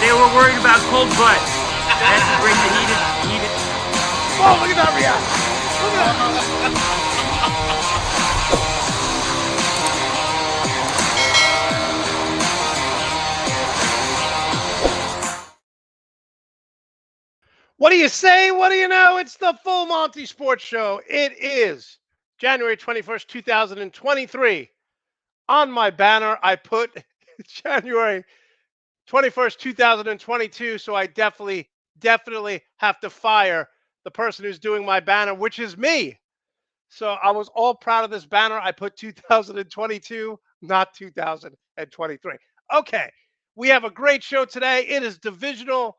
They were worried about cold butt. That's to bring the heated. Oh, look at that reaction. Look at that. What do you say? What do you know? It's the Full Monty Sports Show. It is January 21st, 2023. On my banner, I put January 21st, 2022. So I definitely have to fire the person who's doing my banner, which is me. So I was all proud of this banner. I put 2022, not 2023. Okay, we have a great show today. It is divisional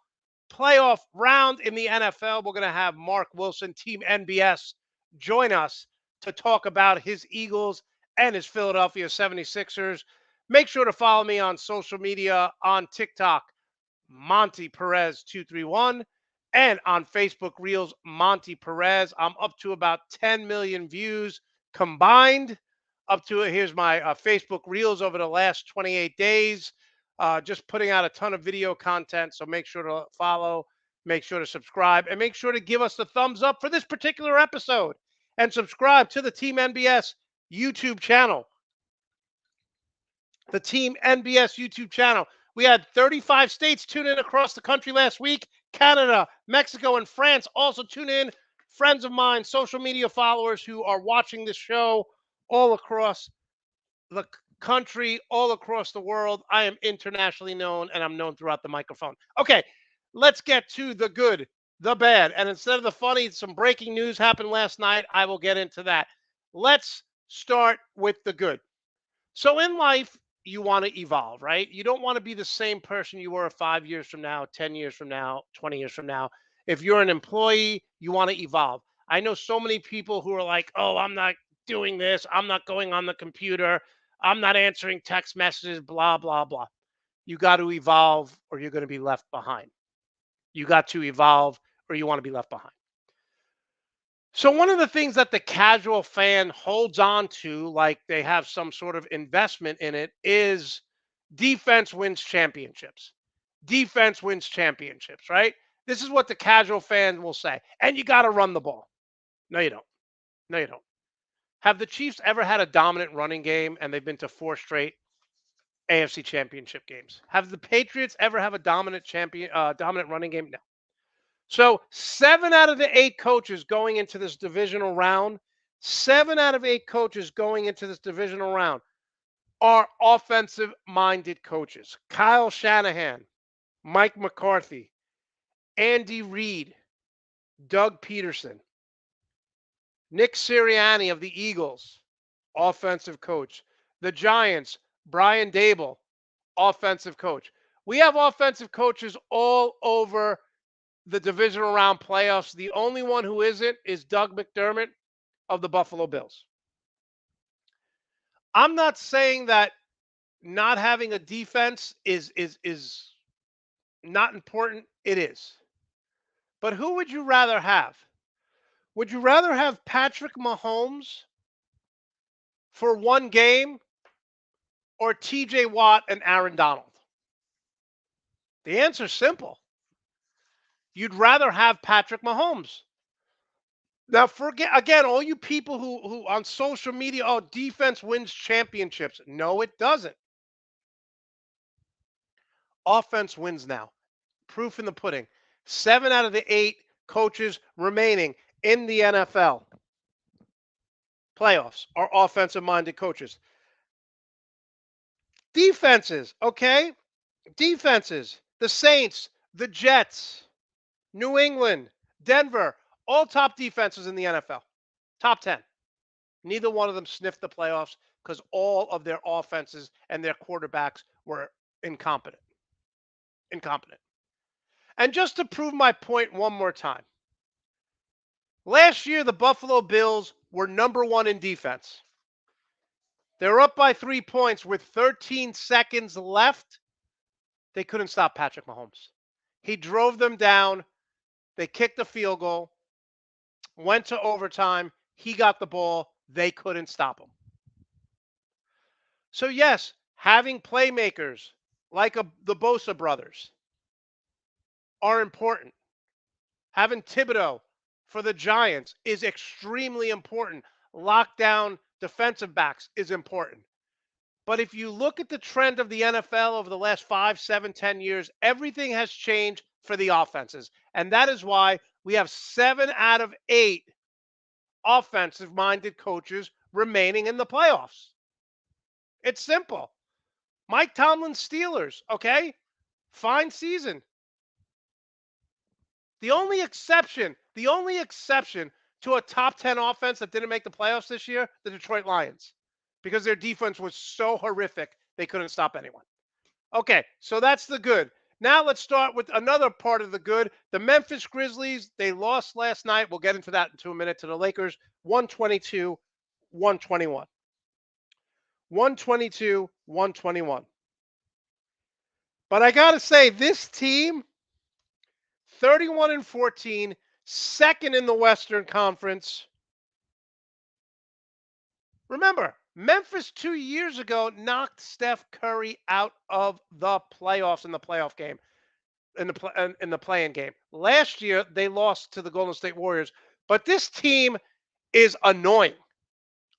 playoff round in the NFL. We're going to have Mark Wilson, Team NBS, join us to talk about his Eagles and his Philadelphia 76ers. Make sure to follow me on social media on TikTok, Monte Perez 231, and on Facebook Reels, Monte Perez. I'm up to about 10 million views combined. Up to it. Here's my Facebook Reels over the last 28 days. Just putting out a ton of video content. So make sure to follow, make sure to subscribe, and make sure to give us the thumbs up for this particular episode. And subscribe to the Team NBS YouTube channel. The Team NBS YouTube channel. We had 35 states tune in across the country last week. Canada, Mexico, and France also tune in. Friends of mine, social media followers who are watching this show all across the country, all across the world. I am internationally known, and I'm known throughout the microphone. Okay, let's get to the good, the bad. And instead of the funny, some breaking news happened last night. I will get into that. Let's start with the good. So in life, you want to evolve, right? You don't want to be the same person you were 5 years from now, 10 years from now, 20 years from now. If you're an employee, you want to evolve. I know so many people who are like, oh, I'm not doing this. I'm not going on the computer. I'm not answering text messages, blah, blah, blah. You got to evolve or you're going to be left behind. You got to evolve or you want to be left behind. So one of the things that the casual fan holds on to, like they have some sort of investment in it, is defense wins championships. Defense wins championships, right? This is what the casual fan will say. And you got to run the ball. No, you don't. No, you don't. Have the Chiefs ever had a dominant running game and they've been to 4 straight AFC championship games? Have the Patriots ever have a dominant running game? No. So 7 out of the 8 coaches going into this divisional round, 7 out of 8 coaches going into this divisional round are offensive minded coaches. Kyle Shanahan, Mike McCarthy, Andy Reid, Doug Peterson, Nick Sirianni of the Eagles, offensive coach. The Giants, Brian Dable, offensive coach. We have offensive coaches all over the divisional round playoffs. The only one who isn't is Doug McDermott of the Buffalo Bills. I'm not saying that not having a defense is not important. It is. But who would you rather have? Would you rather have Patrick Mahomes for one game or TJ Watt and Aaron Donald? The answer's simple. You'd rather have Patrick Mahomes. Now, forget again, all you people who on social media, oh, defense wins championships. No, it doesn't. Offense wins now. Proof in the pudding. 7 out of the 8 coaches remaining in the NFL playoffs are offensive minded coaches. Defenses, okay? Defenses. The Saints, the Jets, New England, Denver, all top defenses in the NFL. Top 10. Neither one of them sniffed the playoffs because all of their offenses and their quarterbacks were incompetent. Incompetent. And just to prove my point one more time, last year the Buffalo Bills were number 1 in defense. They were up by 3 points with 13 seconds left. They couldn't stop Patrick Mahomes. He drove them down. They kicked the field goal, went to overtime. He got the ball. They couldn't stop him. So, yes, having playmakers like the Bosa brothers, are important. Having Thibodeau for the Giants is extremely important. Lockdown defensive backs is important. But if you look at the trend of the NFL over the last 5, 7, 10 years, everything has changed for the offenses. And that is why we have 7 out of 8 offensive minded coaches remaining in the playoffs. It's simple. Mike Tomlin's Steelers, okay? Fine season. The only exception to a top 10 offense that didn't make the playoffs this year, the Detroit Lions, because their defense was so horrific, they couldn't stop anyone. Okay, so that's the good. Now let's start with another part of the good. The Memphis Grizzlies, they lost last night. We'll get into that in 2 minutes to the Lakers, 122, 121. 122, 121. But I got to say, this team, 31-14, second in the Western Conference. Remember, Memphis 2 years ago knocked Steph Curry out of the playoffs in the playoff game, in the play-in game. Last year, they lost to the Golden State Warriors. But this team is annoying.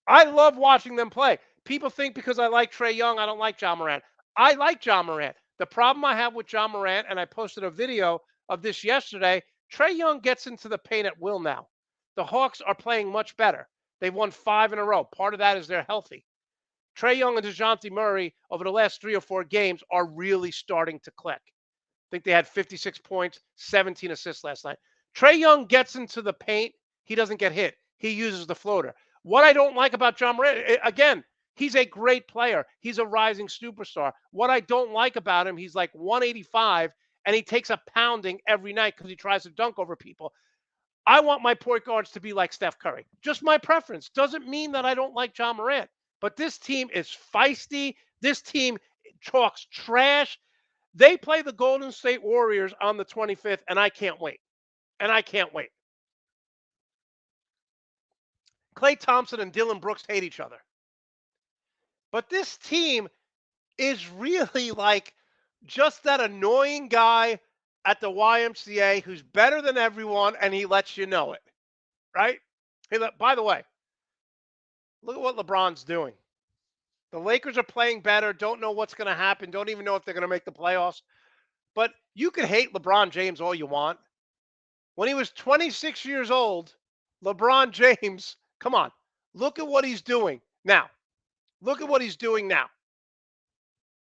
I love watching them play. People think because I like Trae Young, I don't like Ja Morant. I like Ja Morant. The problem I have with Ja Morant, and I posted a video of this yesterday, Trae Young gets into the paint at will now. The Hawks are playing much better. They've won 5 in a row. Part of that is they're healthy. Trae Young and DeJounte Murray over the last 3 or 4 games are really starting to click. I think they had 56 points, 17 assists last night. Trae Young gets into the paint. He doesn't get hit. He uses the floater. What I don't like about John Morant, again, he's a great player. He's a rising superstar. What I don't like about him, he's like 185, and he takes a pounding every night because he tries to dunk over people. I want my point guards to be like Steph Curry. Just my preference. Doesn't mean that I don't like John Morant. But this team is feisty. This team talks trash. They play the Golden State Warriors on the 25th, and I can't wait. And I can't wait. Klay Thompson and Dylan Brooks hate each other. But this team is really like just that annoying guy at the YMCA who's better than everyone, and he lets you know it, right? Hey, by the way, look at what LeBron's doing. The Lakers are playing better, don't know what's going to happen, don't even know if they're going to make the playoffs. But you can hate LeBron James all you want. When he was 26 years old, LeBron James, come on, look at what he's doing now. Look at what he's doing now.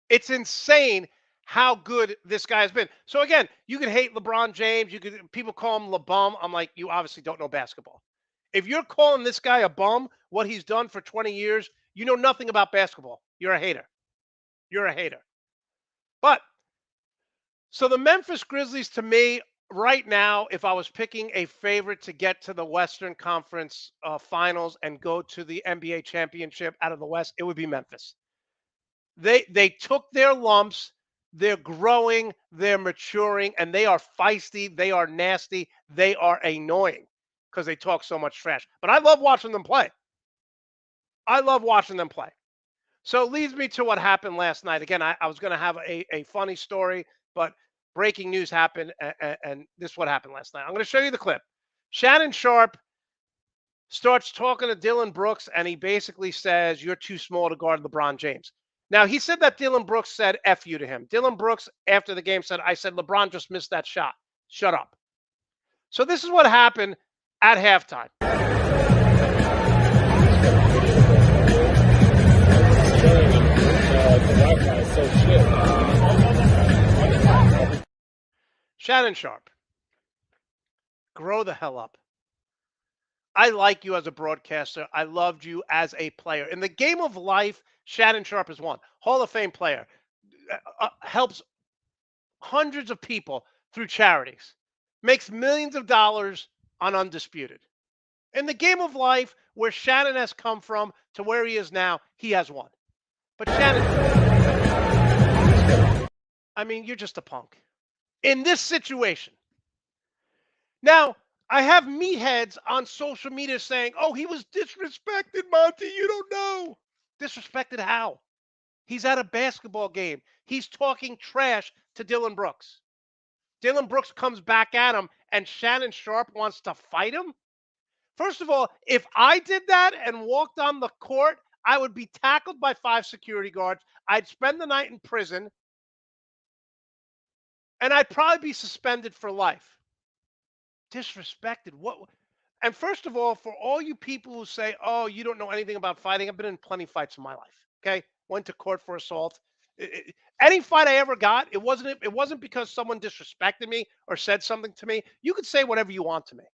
It's insane how good this guy has been. So again, you can hate LeBron James. People call him LeBum. I'm like, you obviously don't know basketball. If you're calling this guy a bum, what he's done for 20 years, you know nothing about basketball. You're a hater. You're a hater. But so the Memphis Grizzlies, to me, right now, if I was picking a favorite to get to the Western Conference Finals and go to the NBA championship out of the West, it would be Memphis. They took their lumps. They're growing. They're maturing, and they are feisty. They are nasty. They are annoying because they talk so much trash. But I love watching them play. I love watching them play. So it leads me to what happened last night. Again, I was going to have a funny story, but breaking news happened, and this is what happened last night. I'm going to show you the clip. Shannon Sharp starts talking to Dylan Brooks, and he basically says, "You're too small to guard LeBron James." Now, he said that Dylan Brooks said F you to him. Dylan Brooks, after the game, said, "I said LeBron just missed that shot. Shut up." So this is what happened at halftime. Shannon Sharp, grow the hell up. I like you as a broadcaster. I loved you as a player. In the game of life, Shannon Sharp is one. Hall of Fame player. Helps hundreds of people through charities. Makes millions of dollars on Undisputed. In the game of life, where Shannon has come from to where he is now, he has won. But Shannon, I mean, you're just a punk. In this situation. Now, I have meatheads on social media saying, "Oh, he was disrespected, Monty. You don't know." Disrespected how? He's at a basketball game. He's talking trash to Dylan Brooks. Dylan Brooks comes back at him and Shannon Sharp wants to fight him. First of all, if I did that and walked on the court, I would be tackled by 5 security guards. I'd spend the night in prison, and I'd probably be suspended for life. Disrespected. What? And first of all, for all you people who say, "Oh, you don't know anything about fighting," I've been in plenty of fights in my life. Okay, went to court for assault. Any fight I ever got, it wasn't because someone disrespected me or said something to me. You could say whatever you want to me.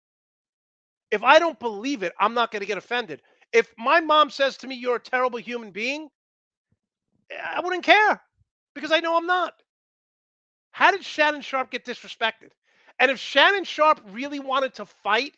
If I don't believe it, I'm not going to get offended. If my mom says to me, "You're a terrible human being," I wouldn't care because I know I'm not. How did Shannon Sharp get disrespected? And if Shannon Sharp really wanted to fight,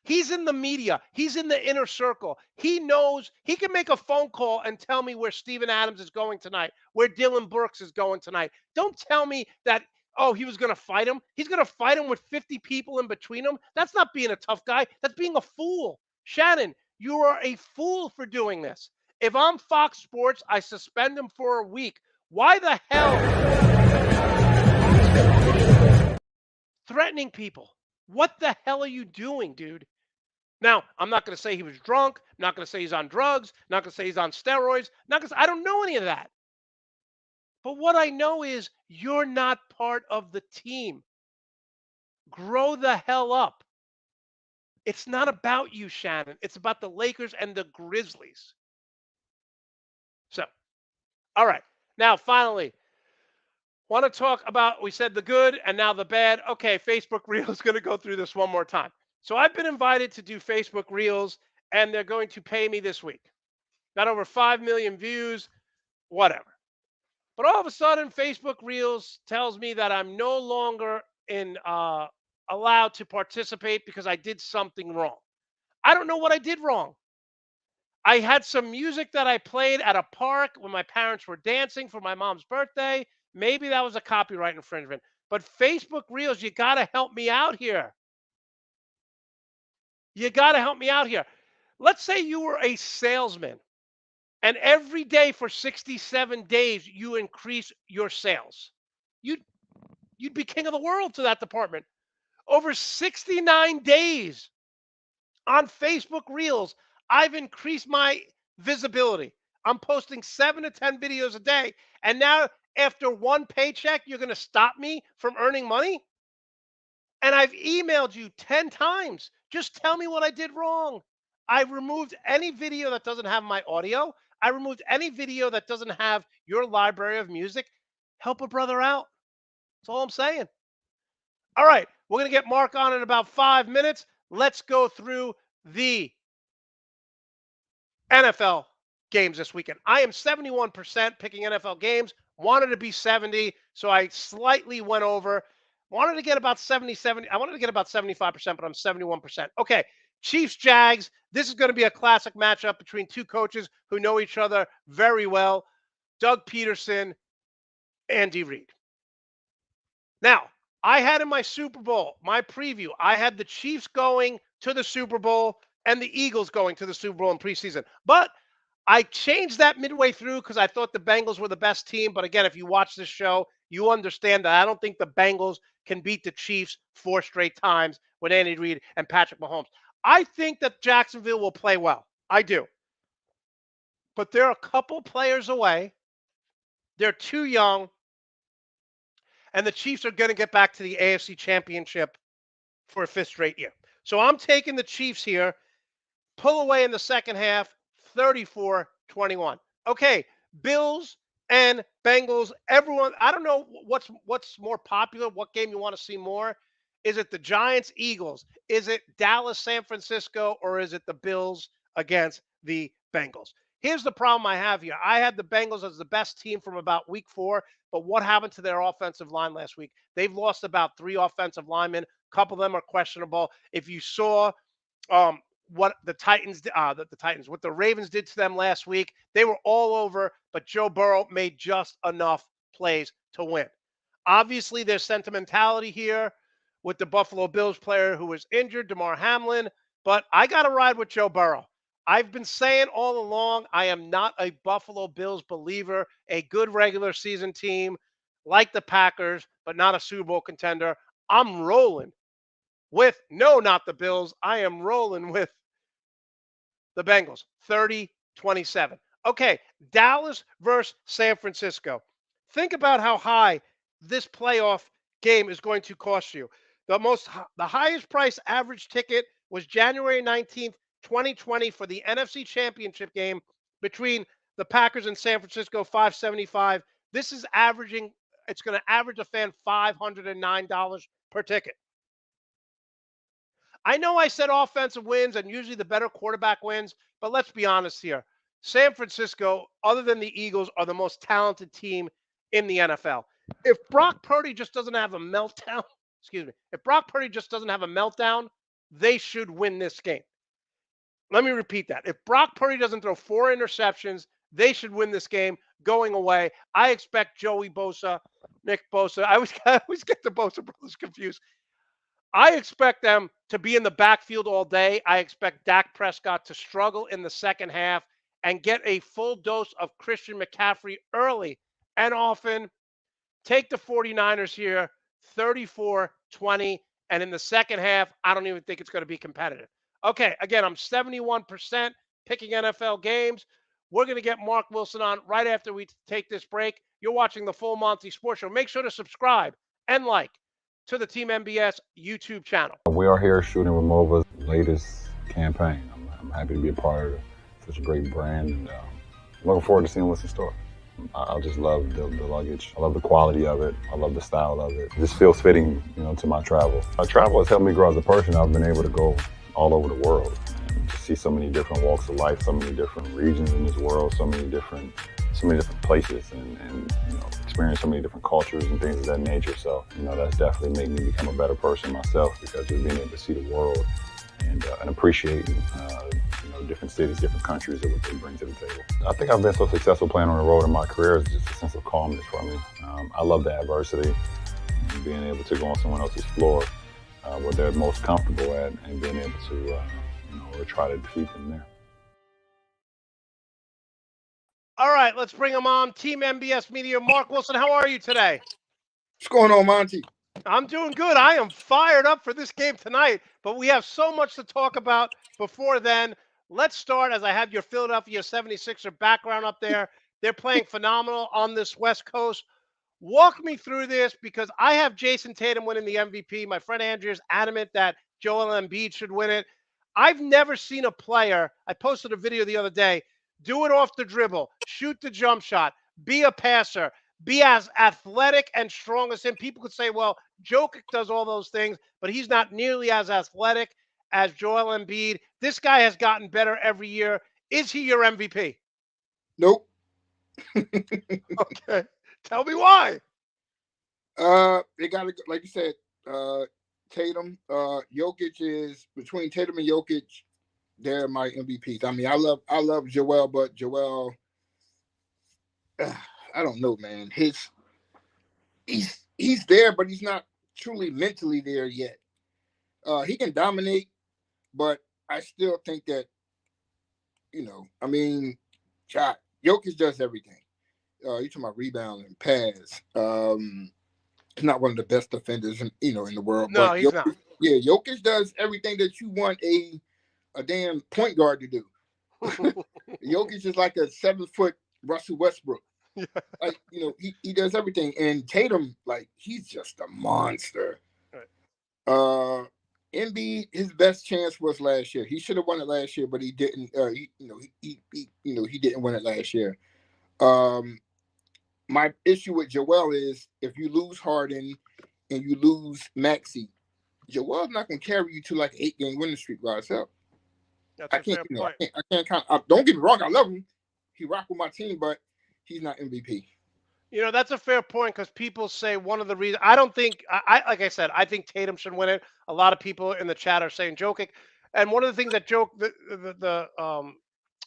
he's in the media. He's in the inner circle. He knows he can make a phone call and tell me where Steven Adams is going tonight, where Dylan Brooks is going tonight. Don't tell me that, oh, he was going to fight him. He's going to fight him with 50 people in between him. That's not being a tough guy. That's being a fool. Shannon, you are a fool for doing this. If I'm Fox Sports, I suspend him for a week. Why the hell threatening people? What the hell are you doing, dude? Now, I'm not going to say he was drunk. I'm not going to say he's on drugs. I'm not going to say he's on steroids. Not gonna say, I don't know any of that. But what I know is you're not part of the team. Grow the hell up. It's not about you, Shannon. It's about the Lakers and the Grizzlies. So, all right. Now, finally, want to talk about, we said the good and now the bad. Okay, Facebook Reels is going to go through this one more time. So I've been invited to do Facebook Reels, and they're going to pay me this week. Got over 5 million views, whatever. But all of a sudden, Facebook Reels tells me that I'm no longer allowed to participate because I did something wrong. I don't know what I did wrong. I had some music that I played at a park when my parents were dancing for my mom's birthday. Maybe that was a copyright infringement. But Facebook Reels, you got to help me out here. You got to help me out here. Let's say you were a salesman and every day for 67 days you increase your sales. You'd you'd be king of the world to that department. Over 69 days on Facebook Reels, I've increased my visibility. I'm posting 7 to 10 videos a day. And now after one paycheck, you're going to stop me from earning money? And I've emailed you 10 times. Just tell me what I did wrong. I removed any video that doesn't have my audio. I removed any video that doesn't have your library of music. Help a brother out. That's all I'm saying. All right. We're going to get Mark on in about 5 minutes. Let's go through the NFL games this weekend. I am 71% picking NFL games. Wanted to be 70, so I slightly went over. Wanted to get about 70. I wanted to get about 75%, but I'm 71%. Okay, Chiefs, Jags. This is going to be a classic matchup between two coaches who know each other very well. Doug Peterson, Andy Reid. Now, I had in my Super Bowl, my preview, I had the Chiefs going to the Super Bowl and the Eagles going to the Super Bowl in preseason. But I changed that midway through because I thought the Bengals were the best team. But again, if you watch this show, you understand that I don't think the Bengals can beat the Chiefs 4 straight times with Andy Reid and Patrick Mahomes. I think that Jacksonville will play well. I do. But they're a couple players away. They're too young. And the Chiefs are going to get back to the AFC Championship for a 5th straight year. So I'm taking the Chiefs here. Pull away in the second half, 34-21. Okay, Bills and Bengals. Everyone, I don't know what's more popular, what game you want to see more. Is it the Giants, Eagles? Is it Dallas, San Francisco? Or is it the Bills against the Bengals? Here's the problem I have here. I had the Bengals as the best team from about week 4, but what happened to their offensive line last week? They've lost about 3 offensive linemen. A couple of them are questionable. If you saw what the Titans, what the Ravens did to them last week, they were all over, but Joe Burrow made just enough plays to win. Obviously, there's sentimentality here with the Buffalo Bills player who was injured, Damar Hamlin, but I got to ride with Joe Burrow. I've been saying all along, I am not a Buffalo Bills believer. A good regular season team like the Packers, but not a Super Bowl contender. I'm rolling with, no, not the Bills. I am rolling with the Bengals, 30-27. Okay, Dallas versus San Francisco. Think about how high this playoff game is going to cost you. The highest price average ticket was January 19th, 2020 for the NFC Championship game between the Packers and San Francisco, 575. This is averaging, it's going to average a fan $509 per ticket. I know I said offensive wins and usually the better quarterback wins, but let's be honest here. San Francisco, other than the Eagles, are the most talented team in the NFL. If Brock Purdy just doesn't have a meltdown, excuse me, if Brock Purdy just doesn't have a meltdown, they should win this game. Let me repeat that. If Brock Purdy doesn't throw 4 interceptions, they should win this game going away. I expect Joey Bosa, Nick Bosa. I always get the Bosa brothers confused. I expect them to be in the backfield all day. I expect Dak Prescott to struggle in the second half and get a full dose of Christian McCaffrey early and often. Take the 49ers here, 34-20. And in the second half, I don't even think it's going to be competitive. Okay, again, I'm 71% picking NFL games. We're going to get Mark Wilson on right after we take this break. You're watching the Full Monty Sports Show. Make sure to subscribe and like to the Team MBS YouTube channel. We are here shooting Remova's latest campaign. I'm happy to be a part of such a great brand, and looking forward to seeing what's in store. I just love the luggage. I love the quality of it. I love the style of it. It just feels fitting, to my travel. My travel has helped me grow as a person. I've been able to go all over the world and to see so many different walks of life, so many different regions in this world, so many different places, and experience so many different cultures and things of that nature. So, that's definitely made me become a better person myself, because just being able to see the world and appreciating, different cities, different countries, and what they bring to the table. I think I've been so successful playing on the road in my career. It's just a sense of calmness for me. I love the adversity and being able to go on someone else's floor where they're most comfortable at, and being able to, try to defeat them there. All right, let's bring him on. Team MBS Media, Mark Wilson, how are you today? What's going on, Monty? I'm doing good. I am fired up for this game tonight, but we have so much to talk about before then. Let's start, as I have your Philadelphia 76er background up there. They're playing phenomenal on this West Coast. Walk me through this, because I have Jason Tatum winning the MVP. My friend Andrew is adamant that Joel Embiid should win it. I've never seen a player, I posted a video the other day, do it off the dribble, shoot the jump shot, be a passer, be as athletic and strong as him. People could say, well, Jokic does all those things, but he's not nearly as athletic as Joel Embiid. This guy has gotten better every year. Is he your MVP? Nope. Okay. Tell me why. They got to, like you said, Tatum, Jokic is, between Tatum and Jokic, they're my MVPs. I mean, I love Joel, but Joel, I don't know, man. He's there, but he's not truly mentally there yet. He can dominate, but I still think that, Jokic does everything. You're talking about rebound and pass. He's not one of the best defenders in the world. No, but he's Jokic, not. Yeah, Jokic does everything that you want a damn point guard to do. Jokic is like a 7-foot Russell Westbrook. Yeah. Like, he does everything. And Tatum, like, he's just a monster. Right. Embiid, his best chance was last year. He should have won it last year, but he didn't. He didn't win it last year. My issue with Joel is, if you lose Harden and you lose Maxey, Joel's not going to carry you to like an 8-game winning streak by himself. That's a fair point. I can't count. Don't get me wrong, I love him. He rocked with my team, but he's not MVP. That's a fair point, because people say one of the reasons, I don't think, like I said, I think Tatum should win it. A lot of people in the chat are saying Jokic. And one of the things that the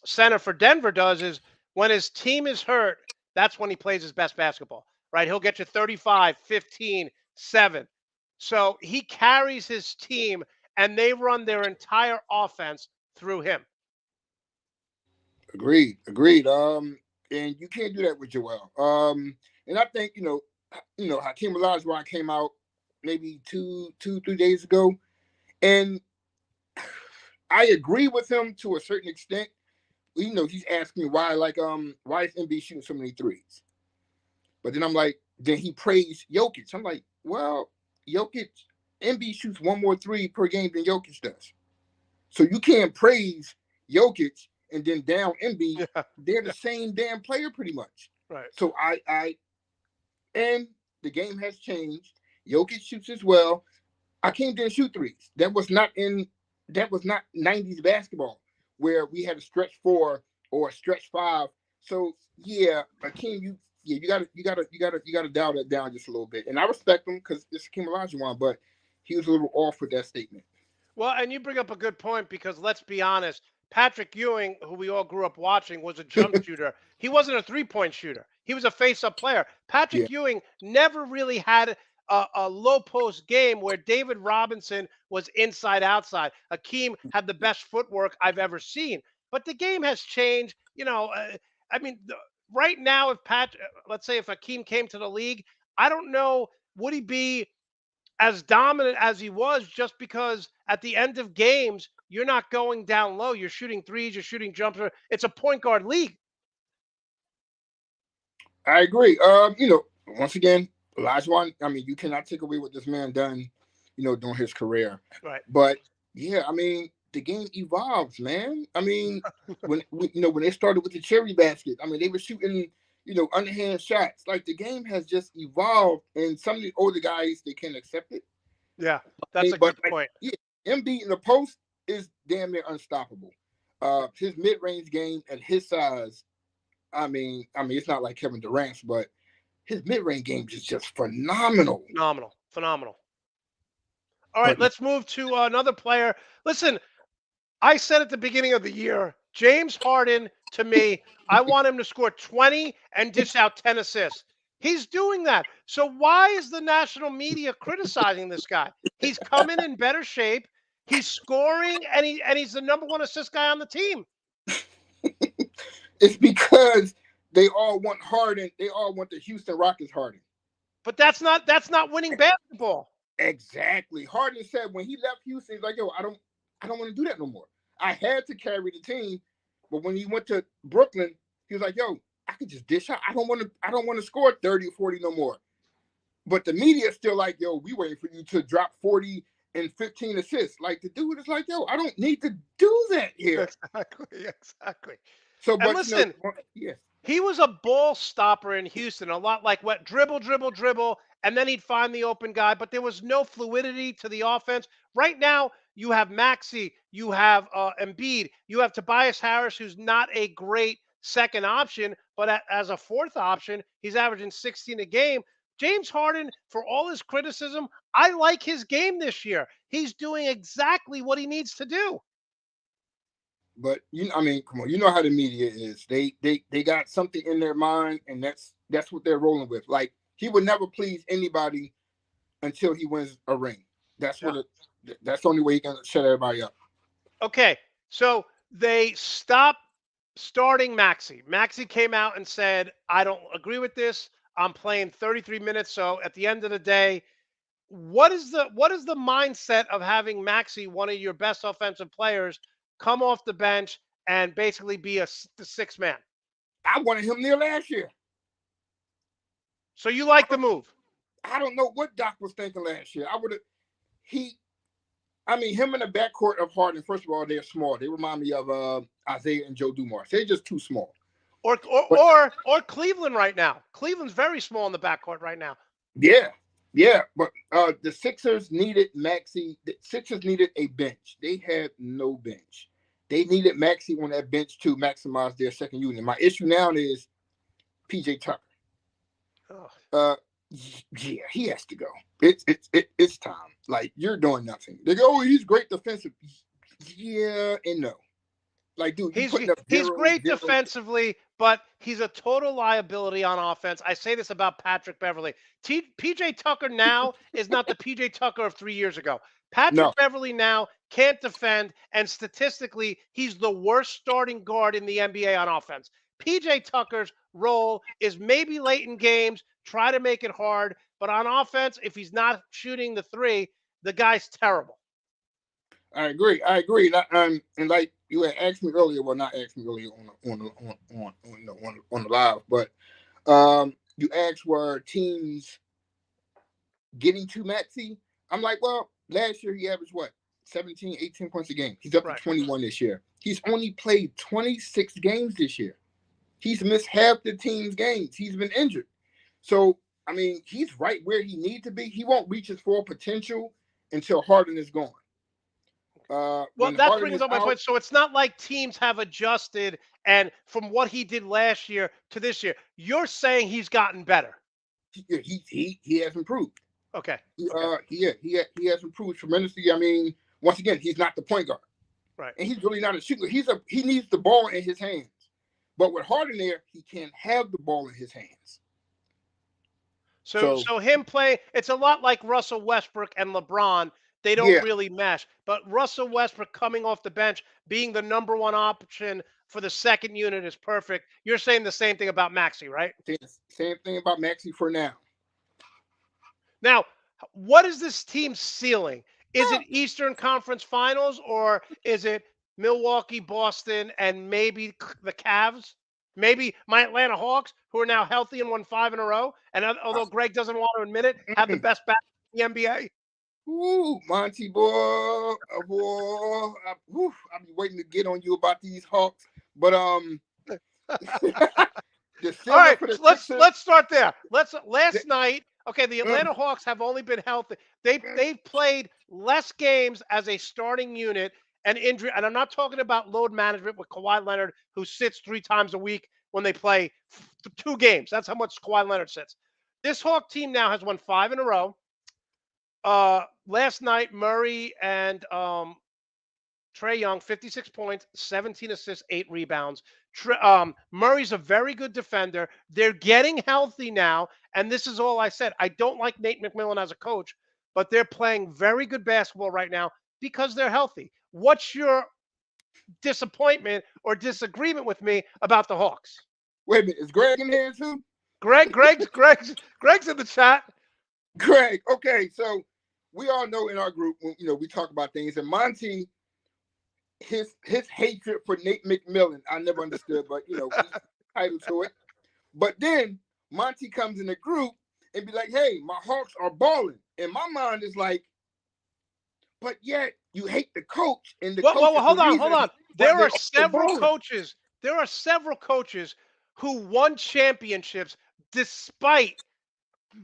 center for Denver does is, when his team is hurt, that's when he plays his best basketball, right? He'll get you 35, 15, 7. So he carries his team, and they run their entire offense through him. Agreed. And you can't do that with Joel. And I think, Hakeem Olajuwon came out maybe 3 days ago, and I agree with him to a certain extent. He's asking why is MB shooting so many threes? But then I'm like, then he praised Jokic. I'm like, well, MB shoots one more three per game than Jokic does. So you can't praise Jokic and then down MB. Yeah. They're the same damn player pretty much. Right. So and the game has changed. Jokic shoots as well. Hakeem didn't shoot threes. That was not 90s basketball where we had a stretch 4 or a stretch 5. So yeah, Hakeem, you gotta dial that down just a little bit. And I respect him because it's Hakeem Olajuwon, but he was a little off with that statement. Well, and you bring up a good point because let's be honest, Patrick Ewing, who we all grew up watching, was a jump shooter. He wasn't a three-point shooter. He was a face-up player. Patrick Ewing never really had a low post game where David Robinson was inside outside. Hakeem had the best footwork I've ever seen. But the game has changed. Right now, let's say if Hakeem came to the league, I don't know, would he be as dominant as he was, just because at the end of games, you're not going down low. You're shooting threes, you're shooting jumpers. It's a point guard league. I agree. Once again, Olajuwon, you cannot take away what this man done, during his career. Right. But yeah, the game evolves, man. when they started with the cherry basket, they were shooting, underhand shots. Like, the game has just evolved, and some of the older guys, they can't accept it. Yeah, that's a good point. Yeah, MB in the post is damn near unstoppable. His mid-range game and his size, it's not like Kevin Durant's, but his mid-range game is just phenomenal. Phenomenal. All right, let's move to another player. Listen, I said at the beginning of the year, James Harden, to me, I want him to score 20 and dish out 10 assists. He's doing that. So why is the national media criticizing this guy? He's coming in better shape. He's scoring, and he's the number one assist guy on the team. It's because they all want Harden. They all want the Houston Rockets Harden. But that's not winning basketball. Exactly. Harden said when he left Houston, he's like, yo, I don't want to do that no more. I had to carry the team, but when he went to Brooklyn, he was like, yo, I could just dish out. I don't want to score 30 or 40 no more. But the media is still like, yo, we waiting for you to drop 40 and 15 assists. Like, the dude is like, yo, I don't need to do that here. Exactly. So, but listen, he was a ball stopper in Houston, a lot like what dribble, and then he'd find the open guy, but there was no fluidity to the offense. Right now, you have Maxey, you have Embiid, you have Tobias Harris, who's not a great second option, but as a fourth option, he's averaging 16 a game. James Harden, for all his criticism, I like his game this year. He's doing exactly what he needs to do. But come on, you know how the media is. They got something in their mind, and that's what they're rolling with. Like, he would never please anybody until he wins a ring. That's that's the only way he can shut everybody up. Okay, so they stopped starting Maxey. Maxey came out and said, I don't agree with this. I'm playing 33 minutes. So at the end of the day, what is the mindset of having Maxey, one of your best offensive players, come off the bench and basically be the sixth man? I wanted him there last year. So you like the move? I don't know what Doc was thinking last year. Him in the backcourt of Harden, first of all, they're small. They remind me of Isaiah and Joe Dumars. They're just too small. Or Cleveland right now. Cleveland's very small in the backcourt right now. Yeah. But the Sixers needed Maxey. The Sixers needed a bench. They had no bench. They needed Maxey on that bench to maximize their second unit. My issue now is PJ Tucker. Yeah, he has to go. It's time. Like, you're doing nothing. They go, oh, he's great defensive. Yeah and no. Like, dude, he's great defensively, but he's a total liability on offense. I say this about Patrick Beverley. PJ Tucker now is not the PJ Tucker of 3 years ago. Patrick Beverley now can't defend, and statistically, he's the worst starting guard in the NBA on offense. PJ Tucker's role is maybe late in games, try to make it hard. But on offense, if he's not shooting the three, the guy's terrible. I agree. And like you had asked me earlier, well, not asked me earlier on the live, but you asked were teams getting to Maxey. I'm like, well, last year he averaged what? 17, 18 points a game. He's up to 21 this year. He's only played 26 games this year. He's missed half the team's games. He's been injured. So, I mean, he's right where he needs to be. He won't reach his full potential until Harden is gone. Well, that brings up my point. So it's not like teams have adjusted and from what he did last year to this year. You're saying he's gotten better. He has improved. Okay. He has improved tremendously. I mean, once again, he's not the point guard. Right. And he's really not a shooter. He needs the ball in his hands. But with Harden there, he can't have the ball in his hands. So him playing, it's a lot like Russell Westbrook and LeBron. They don't really mesh. But Russell Westbrook coming off the bench, being the number one option for the second unit is perfect. You're saying the same thing about Maxey, right? Same thing about Maxey for now. Now, what is this team's ceiling? Is it Eastern Conference Finals or is it Milwaukee, Boston, and maybe the Cavs? Maybe my Atlanta Hawks, who are now healthy and won 5 in a row, and although Greg doesn't want to admit it, have the best back in the NBA. Ooh, Monty boy, I've been waiting to get on you about these Hawks, but all right, let's start there. Last night. Okay, the Atlanta Hawks have only been healthy. They've played less games as a starting unit and injury. And I'm not talking about load management with Kawhi Leonard, who sits 3 times a week when they play 2 games. That's how much Kawhi Leonard sits. This Hawk team now has won 5 in a row. Last night, Murray and Trae Young, 56 points, 17 assists, 8 rebounds. Murray's a very good defender. They're getting healthy now, and this is all I said. I don't like Nate McMillan as a coach, but they're playing very good basketball right now because they're healthy. What's your disappointment or disagreement with me about the Hawks? Wait a minute, is Greg in here too? Greg's in the chat. Greg, okay, so we all know in our group, we talk about things, and Monty, his hatred for Nate McMillan, I never understood, but he's entitled to it. But then Monty comes in the group and be like, "Hey, my Hawks are balling," and my mind is like, "But yet you hate the coach." And the coach hold on. There are several coaches. There are several coaches who won championships despite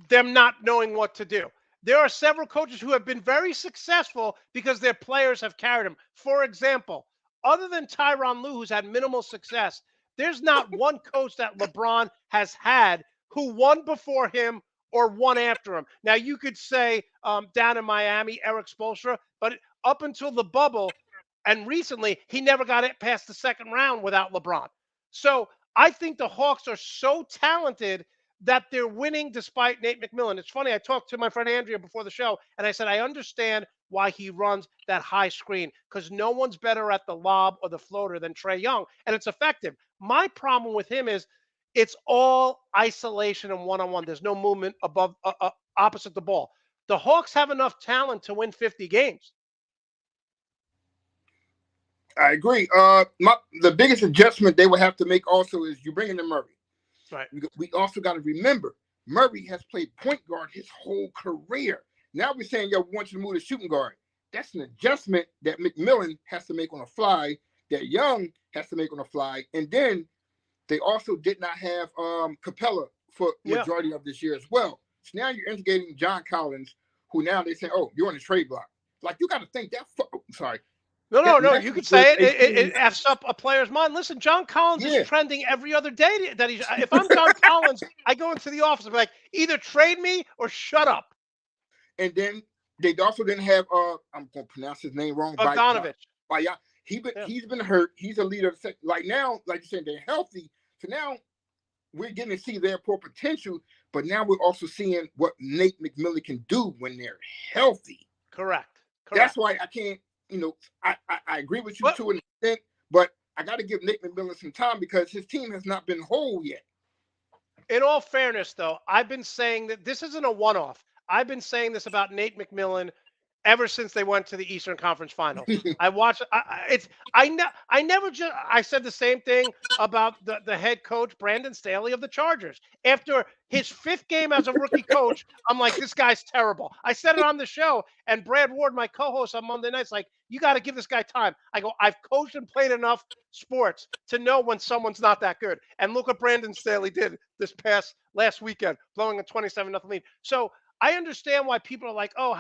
them not knowing what to do. There are several coaches who have been very successful because their players have carried them. For example, other than Tyronn Lue, who's had minimal success, there's not one coach that LeBron has had who won before him or won after him. Now, you could say down in Miami, Eric Spoelstra, but up until the bubble and recently, he never got it past the second round without LeBron. So I think the Hawks are so talented that they're winning despite Nate McMillan. It's funny, I talked to my friend Andrea before the show, and I said, I understand why he runs that high screen, because no one's better at the lob or the floater than Trae Young, and it's effective. My problem with him is it's all isolation and one-on-one. There's no movement above opposite the ball. The Hawks have enough talent to win 50 games. I agree. The biggest adjustment they would have to make also is you bring in the Murray. Right. We also got to remember, Murray has played point guard his whole career. Now we're saying, we want you to move to shooting guard. That's an adjustment that McMillan has to make on the fly, that Young has to make on the fly. And then they also did not have Capella for majority of this year as well. So now you're integrating John Collins, who now they say, you're on the trade block. Like, you got to think that. Sorry. No. You could say it F's up a player's mind. Listen, John Collins is trending every other day that he's. If I'm John Collins, I go into the office and be like, either trade me or shut up. And then they also didn't have I'm going to pronounce his name wrong. Bogdanovich. He's been hurt. He's a leader. Like now, like you said, they're healthy. So now we're getting to see their full potential. But now we're also seeing what Nate McMillan can do when they're healthy. Correct. That's why I can't. I agree with you to an extent, but I got to give Nate McMillan some time because his team has not been whole yet. In all fairness, though, I've been saying that this isn't a one-off. I've been saying this about Nate McMillan ever since they went to the Eastern Conference Finals. I watched. I never just. I said the same thing about the head coach Brandon Staley of the Chargers. After his 5th game as a rookie coach, I'm like, this guy's terrible. I said it on the show, and Brad Ward, my co-host on Monday nights, like, you got to give this guy time. I go, I've coached and played enough sports to know when someone's not that good. And look what Brandon Staley did this last weekend, blowing a 27-0 lead. So I understand why people are like, oh,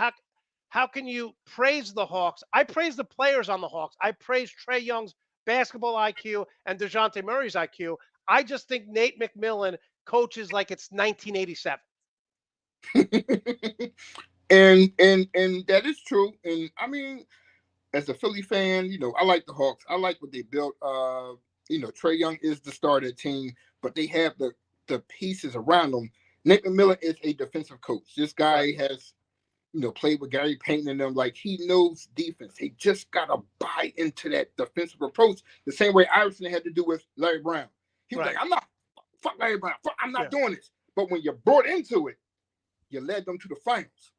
how can you praise the Hawks? I praise the players on the Hawks. I praise Trae Young's basketball IQ and DeJounte Murray's IQ. I just think Nate McMillan coaches like it's 1987. and that is true. And I mean, as a Philly fan, I like the Hawks. I like what they built. Trae Young is the star of the team, but they have the pieces around them. Nate McMillan is a defensive coach. This guy has played with Gary Payton and them. Like, he knows defense. He just got to buy into that defensive approach the same way Iverson had to do with Larry Brown. He was like, I'm not, fuck Larry Brown. I'm not doing this. But when you're brought into it, you led them to the finals.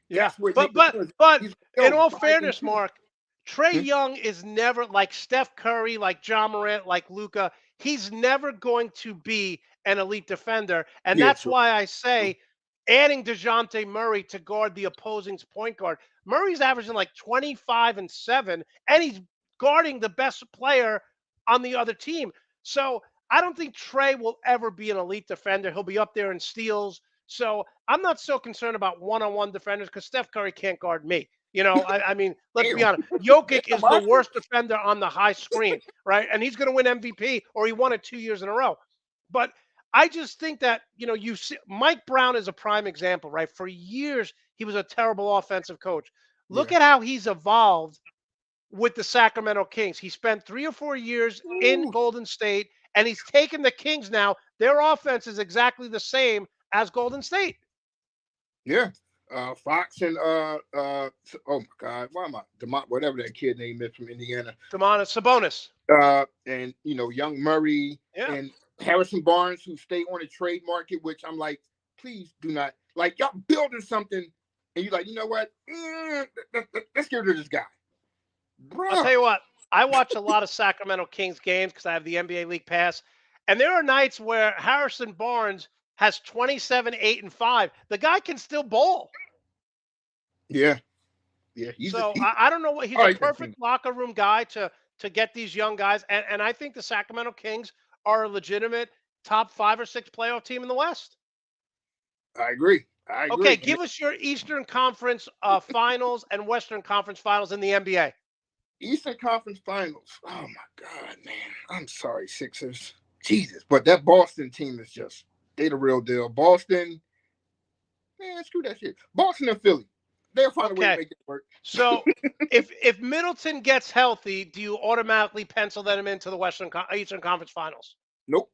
Yeah, but in all fairness, Mark, Trae Young is never like Steph Curry, like John Morant, like Luka. He's never going to be an elite defender. And that's why I say adding DeJounte Murray to guard the opposing's point guard. Murray's averaging like 25 and 7, and he's guarding the best player on the other team. So I don't think Trae will ever be an elite defender. He'll be up there in steals. So I'm not so concerned about one-on-one defenders because Steph Curry can't guard me. I mean, let's be honest. Jokic is the worst defender on the high screen, right? And he's going to win MVP, or he won it 2 years in a row. But I just think that, you see, Mike Brown is a prime example, right? For years, he was a terrible offensive coach. Look at how he's evolved with the Sacramento Kings. He spent 3 or 4 years in Golden State, and he's taken the Kings now. Their offense is exactly the same as Golden State. Yeah. Fox and oh my God, why am I whatever that kid name is from Indiana? Sabonis. And young Murray and Harrison Barnes, who stay on the trade market, which I'm like, please do not, like, y'all building something and you're like, you know what? Let's get rid of this guy. Bro. I'll tell you what, I watch a lot of Sacramento Kings games because I have the NBA League Pass. And there are nights where Harrison Barnes has 27, 8, and 5. The guy can still bowl. Yeah. I don't know what he's a perfect locker room guy to get these young guys. And I think the Sacramento Kings are a legitimate top 5 or 6 playoff team in the West. I agree. Okay, give us your Eastern Conference Finals and Western Conference Finals in the NBA. Eastern Conference Finals. Oh my God, man. I'm sorry, Sixers. Jesus, but that Boston team is just. They the real deal. Boston, man, screw that shit. Boston and Philly, they'll find a way to make it work. So, if Middleton gets healthy, do you automatically pencil them into the Eastern Conference Finals? Nope.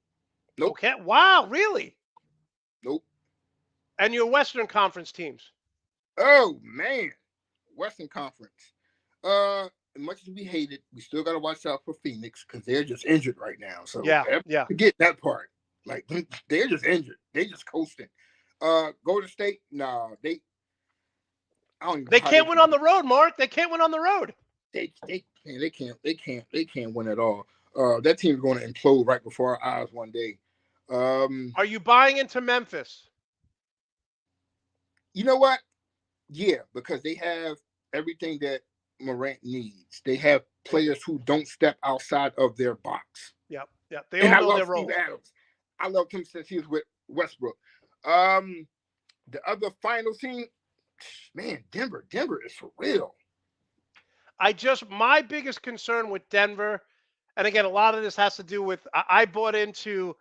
Okay. Wow, really? Nope. And your Western Conference teams? Oh man, Western Conference. As much as we hate it, we still got to watch out for Phoenix because they're just injured right now. So forget that part. Like, they're just injured. They just coasting. Golden State, nah, I don't even. They can't win on the road, Mark. They can't win on the road. They can't win at all. That team's going to implode right before our eyes one day. Are you buying into Memphis? You know what? Yeah, because they have everything that Morant needs. They have players who don't step outside of their box. Yep. They all know their role. Steve Adams. I loved him since he was with Westbrook. The other final team, man, Denver. Denver is for real. My biggest concern with Denver, and again, a lot of this has to do with I bought into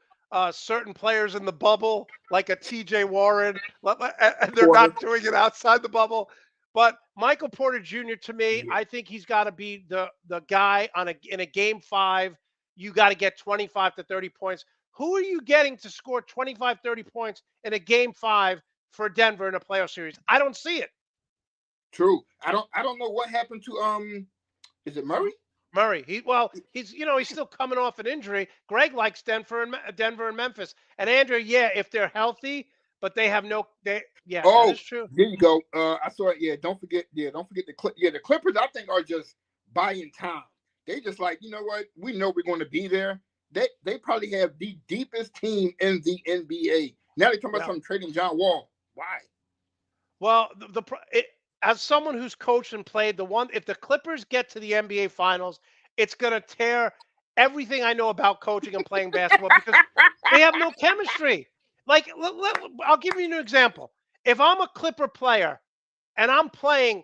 certain players in the bubble, like a TJ Warren, and they're not doing it outside the bubble. But Michael Porter Jr., to me, I think he's got to be the guy in a game 5. You got to get 25 to 30 points. Who are you getting to score 25, 30 points in a game 5 for Denver in a playoff series? I don't see it. True. I don't know what happened to is it Murray? Murray. He's still coming off an injury. Greg likes Denver and Memphis. And Andrew, yeah, if they're healthy, but they have that is true. There you go. I saw it. Yeah, don't forget the Clippers. I think are just buying time. They just like, you know what? We know we're going to be there. They probably have the deepest team in the NBA. Now they're talking about something trading John Wall. Why? Well, as someone who's coached and played, if the Clippers get to the NBA Finals, it's going to tear everything I know about coaching and playing basketball because they have no chemistry. Like, I'll give you an example. If I'm a Clipper player and I'm playing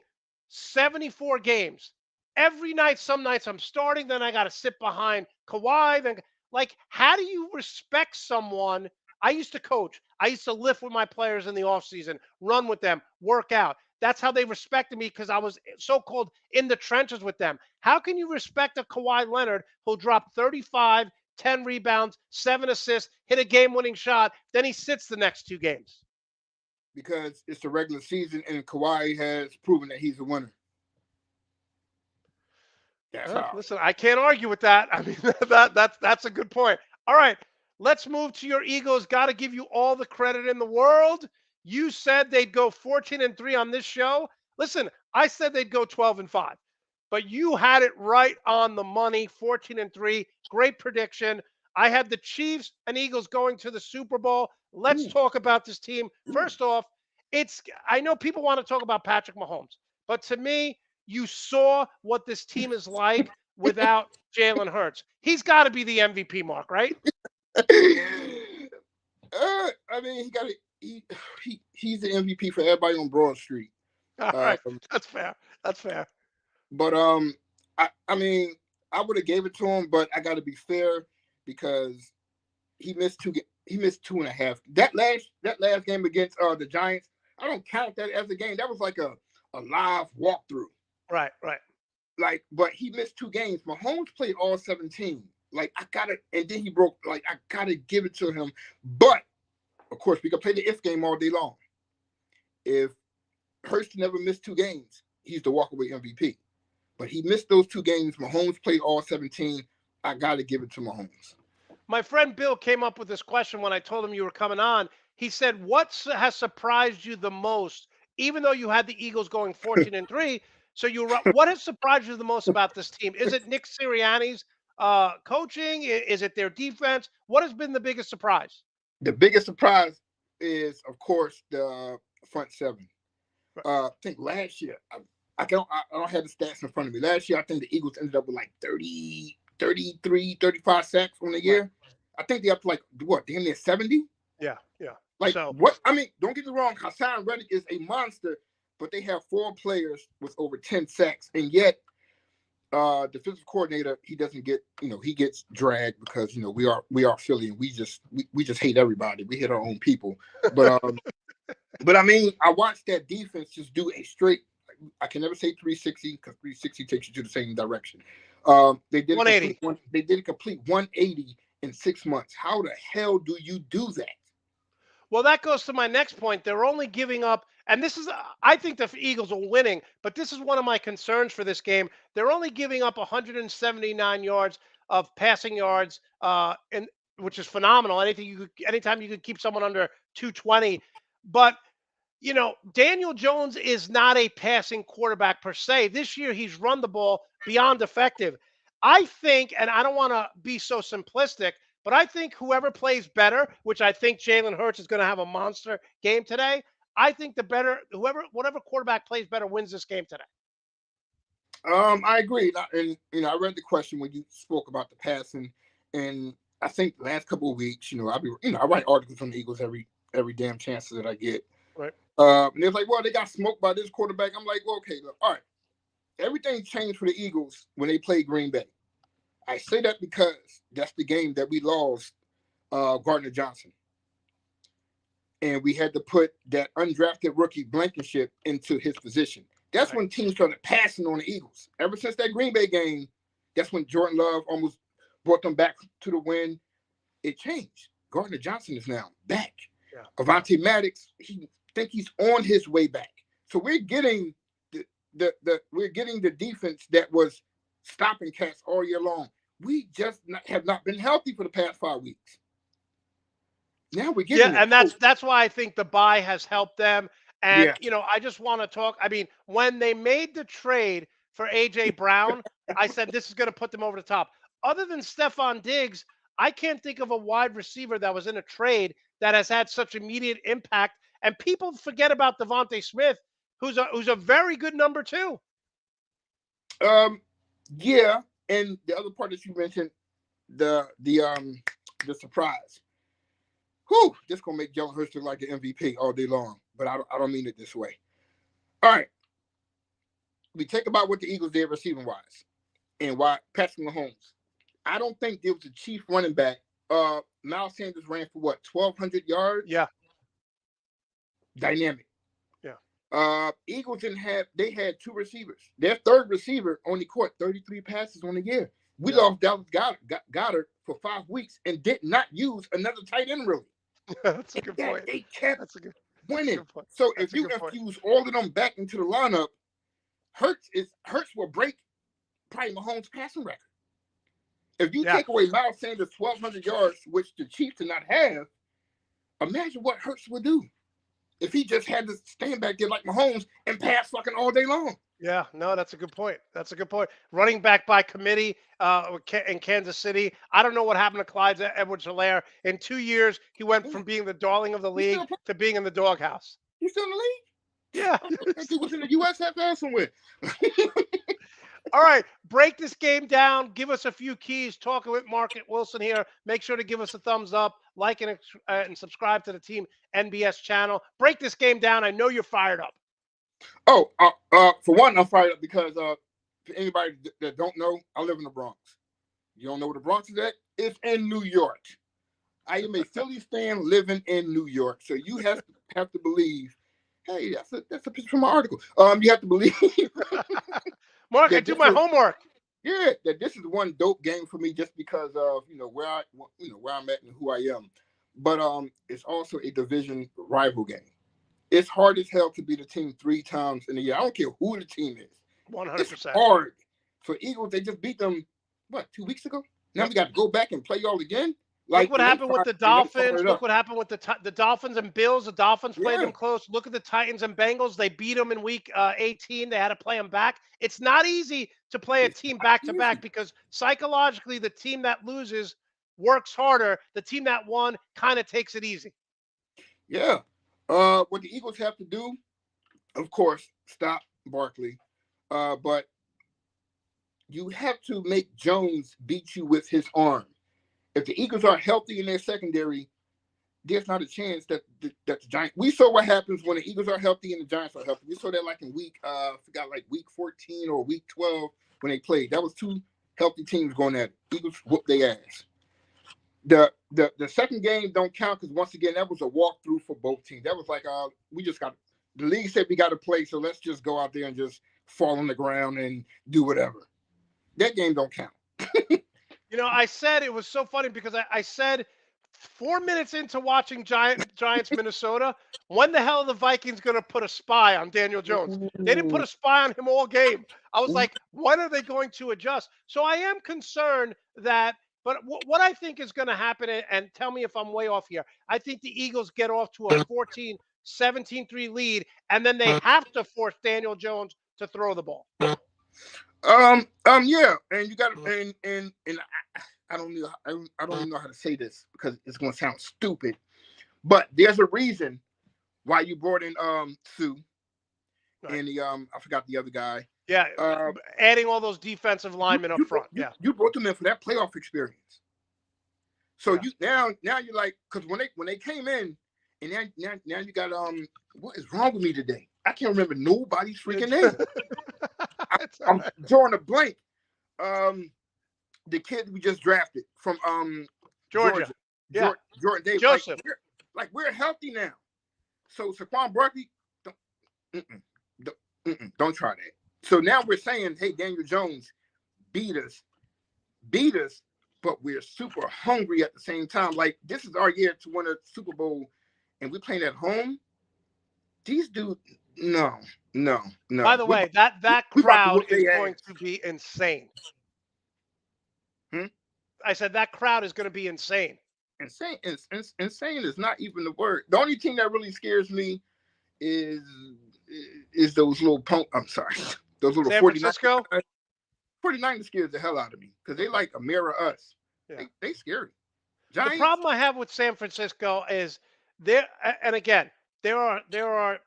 74 games, every night, some nights I'm starting, then I got to sit behind Kawhi. Then, how do you respect someone? I used to coach. I used to lift with my players in the offseason, run with them, work out. That's how they respected me because I was so-called in the trenches with them. How can you respect a Kawhi Leonard who'll drop 35, 10 rebounds, 7 assists, hit a game-winning shot, then he sits the next 2 games? Because it's the regular season and Kawhi has proven that he's a winner. Listen, I can't argue with that. I mean, that's a good point. All right, let's move to your Eagles. Got to give you all the credit in the world. You said they'd go 14-3 on this show. Listen, I said they'd go 12-5, but you had it right on the money. 14-3, great prediction. I had the Chiefs and Eagles going to the Super Bowl. Let's talk about this team. First off, I know people want to talk about Patrick Mahomes, but to me, you saw what this team is like without Jalen Hurts. He's got to be the MVP, Mark, right? I mean, he's the MVP for everybody on Broad Street. All right, that's fair. That's fair. But I mean, I would have gave it to him, but I got to be fair because he missed 2.5. That last game against the Giants, I don't count that as a game. That was like a live walkthrough. Right. But he missed 2 games. Mahomes played all 17. And then he broke. I gotta give it to him. But of course, we can play the if game all day long. If Hurst never missed 2 games, he's the walkaway MVP. But he missed those 2 games. Mahomes played all 17. I gotta give it to Mahomes. My friend Bill came up with this question when I told him you were coming on. He said, "What has surprised you the most, even though you had the Eagles going 14-3?" So what has surprised you the most about this team? Is it Nick Sirianni's coaching? Is it their defense? What has been the biggest surprise? The biggest surprise is, of course, the front 7. I think last year, I don't have the stats in front of me. Last year, I think the Eagles ended up with 30, 33, 35 sacks on the year. Right. I think they're up to damn near 70? Yeah. What? I mean, don't get me wrong. Hassan Reddick is a monster, but they have 4 players with over 10 sacks, and yet the defensive coordinator, he doesn't get, he gets dragged because we are Philly and we just hate everybody. We hate our own people. But but I mean, I watched that defense just do a straight. I can never say 360 because 360 takes you to the same direction. They did 180. They did a complete 180 in 6 months. How the hell do you do that? Well, that goes to my next point. They're only giving up, and this is, I think the Eagles are winning, but this is one of my concerns for this game. They're only giving up 179 yards of passing yards, which is phenomenal. Anytime you could keep someone under 220, but Daniel Jones is not a passing quarterback per se. This year, he's run the ball beyond effective. I think, and I don't want to be so simplistic, but I think whoever plays better, which I think Jalen Hurts is going to have a monster game today, I think whatever quarterback plays better wins this game today. I agree. And I read the question when you spoke about the passing, and I think the last couple of weeks, I write articles on the Eagles every damn chance that I get. Right. And they're like, well, they got smoked by this quarterback. I'm like, well, okay, look, all right. Everything changed for the Eagles when they played Green Bay. I say that because that's the game that we lost Gardner Johnson. And we had to put that undrafted rookie Blankenship into his position. That's when teams started passing on the Eagles. Ever since that Green Bay game, that's when Jordan Love almost brought them back to the win. It changed. Gardner Johnson is now back. Yeah. Avonte Maddox, he's on his way back. So we're getting the defense that was stopping cats all year long. We just have not been healthy for the past 5 weeks. Now we're getting Yeah, and that's why I think the bye has helped them. And Yeah. I just want to talk. I mean, when they made the trade for AJ Brown, I said this is going to put them over the top. Other than Stephon Diggs, I can't think of a wide receiver that was in a trade that has had such immediate impact. And people forget about Devontae Smith, who's a very good number two. Yeah, and the other part that you mentioned, the surprise. Whew, this gonna make Jalen Hurts look like an MVP all day long, but I don't mean it this way. All right, we think about what the Eagles did receiving wise, and why Patrick Mahomes. I don't think there was a chief running back. Miles Sanders ran for what, 1,200 yards? Yeah, dynamic. Yeah. Eagles they had two receivers. Their third receiver only caught 33 passes on the year. We lost Dallas Goddard for 5 weeks and did not use another tight end really. That's a good point. They kept winning. Point. So if you infuse all of them back into the lineup, Hurts will break probably Mahomes' passing record. If you take away Miles Sanders' 1,200 yards, which the Chiefs did not have, imagine what Hurts would do if he just had to stand back there like Mahomes and pass fucking all day long. Yeah, no, that's a good point. That's a good point. Running back by committee in Kansas City. I don't know what happened to Clyde Edwards-Helaire. In 2 years, he went from being the darling of the league to being in the doghouse. He's still in the league? Yeah. I think he was in the USFL somewhere. All right, break this game down. Give us a few keys. Talking with Market Wilson here. Make sure to give us a thumbs up, like and subscribe to the Team NBS channel. Break this game down. I know you're fired up. Oh, for one, I'm fired up because for anybody that don't know, I live in the Bronx. You don't know where the Bronx is at? It's in New York. I am a Phillies fan living in New York, so you have to believe. Hey, that's a picture from my article. You have to believe. Mark, I do my homework. Yeah, that this is one dope game for me just because of where I'm at and who I am. But it's also a division rival game. It's hard as hell to beat a team 3 times in a year. I don't care who the team is. 100%. It's hard. For Eagles, they just beat them, 2 weeks ago? Now we got to go back and play y'all again? Look what happened with the Dolphins. Look what happened with the Dolphins and Bills. The Dolphins played them close. Look at the Titans and Bengals. They beat them in week 18. They had to play them back. It's not easy to play a team back-to-back because psychologically the team that loses works harder. The team that won kind of takes it easy. Yeah. What the Eagles have to do, of course, stop Barkley. But you have to make Jones beat you with his arm. If the Eagles are healthy in their secondary, there's not a chance that the Giants. We saw what happens when the Eagles are healthy and the Giants are healthy. We saw that like in week 14 or week 12 when they played. That was 2 healthy teams going at it. Eagles whooped their ass. The second game don't count because once again that was a walkthrough for both teams. That was like the league said we got to play, so let's just go out there and just fall on the ground and do whatever. That game don't count. I said it was so funny because I said 4 minutes into watching Giants Minnesota, when the hell are the Vikings going to put a spy on Daniel Jones? They didn't put a spy on him all game. I was like, when are they going to adjust? So I am concerned that, but what I think is going to happen, and tell me if I'm way off here, I think the Eagles get off to a 17-3 lead, and then they have to force Daniel Jones to throw the ball. Yeah, and you got and I don't even know how to say this because it's going to sound stupid, but there's a reason why you brought in Sue and the I forgot the other guy. Yeah, adding all those defensive linemen up front. You brought them in for that playoff experience. So you now you're like, because when they came in, and now you got what is wrong with me today? I can't remember nobody's freaking name. I'm drawing a blank. The kid we just drafted from Georgia. Yeah. Jordan Davis. Joseph. We're healthy now. So Saquon Barkley, don't try that. So now we're saying, hey, Daniel Jones, beat us, but we're super hungry at the same time. Like, this is our year to win a Super Bowl, and we're playing at home. These dudes, no. No, no. By the way, that we about to crowd whoop is their going ass. to be insane. Hmm? I said that crowd is going to be insane. Insane is not even the word. The only thing that really scares me is those little I'm sorry, those little San 49ers. Francisco? 49ers scares the hell out of me because they like a mirror us. Yeah. They scary. The Giants. problem I have with San Francisco is and again, there are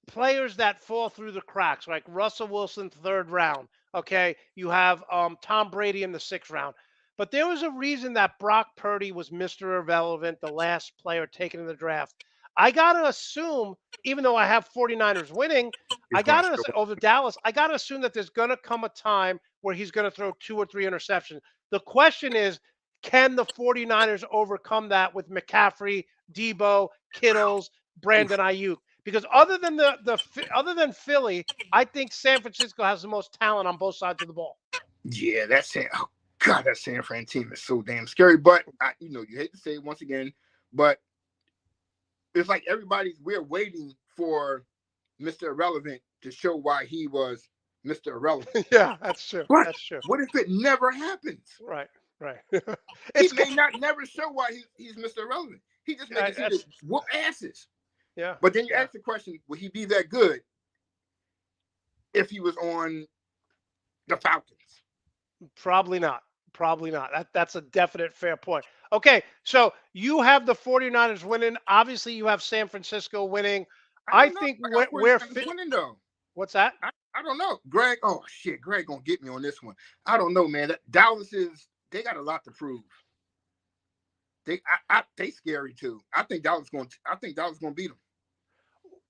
players that fall through the cracks, like Russell Wilson, 3rd round. Okay, you have Tom Brady in the 6th round. But there was a reason that Brock Purdy was Mr. Irrelevant, the last player taken in the draft. I got to assume, even though I have 49ers winning, It's going to show. over Dallas, I got to assume that there's going to come a time where he's going to throw 2 or 3 interceptions. The question is, can the 49ers overcome that with McCaffrey, Debo, Kittles, Brandon Ayuk? Because other than Philly, I think San Francisco has the most talent on both sides of the ball. Yeah, oh God, that San Fran team is so damn scary. But you hate to say it once again, but it's like we're waiting for Mr. Irrelevant to show why he was Mr. Irrelevant. Yeah, that's true. But That's true. what if it never happens? Right. He may not never show why he's Mr. Irrelevant. He just makes it whoop asses. Yeah. But then you ask the question, would he be that good if he was on the Falcons? Probably not. That's a definite fair point. Okay, so you have the 49ers winning. Obviously, you have San Francisco winning. I think we're winning though. What's that? I don't know. Greg, oh shit, Greg gonna get me on this one. I don't know, man. Dallas they got a lot to prove. They scary too. I think Dallas gonna beat them.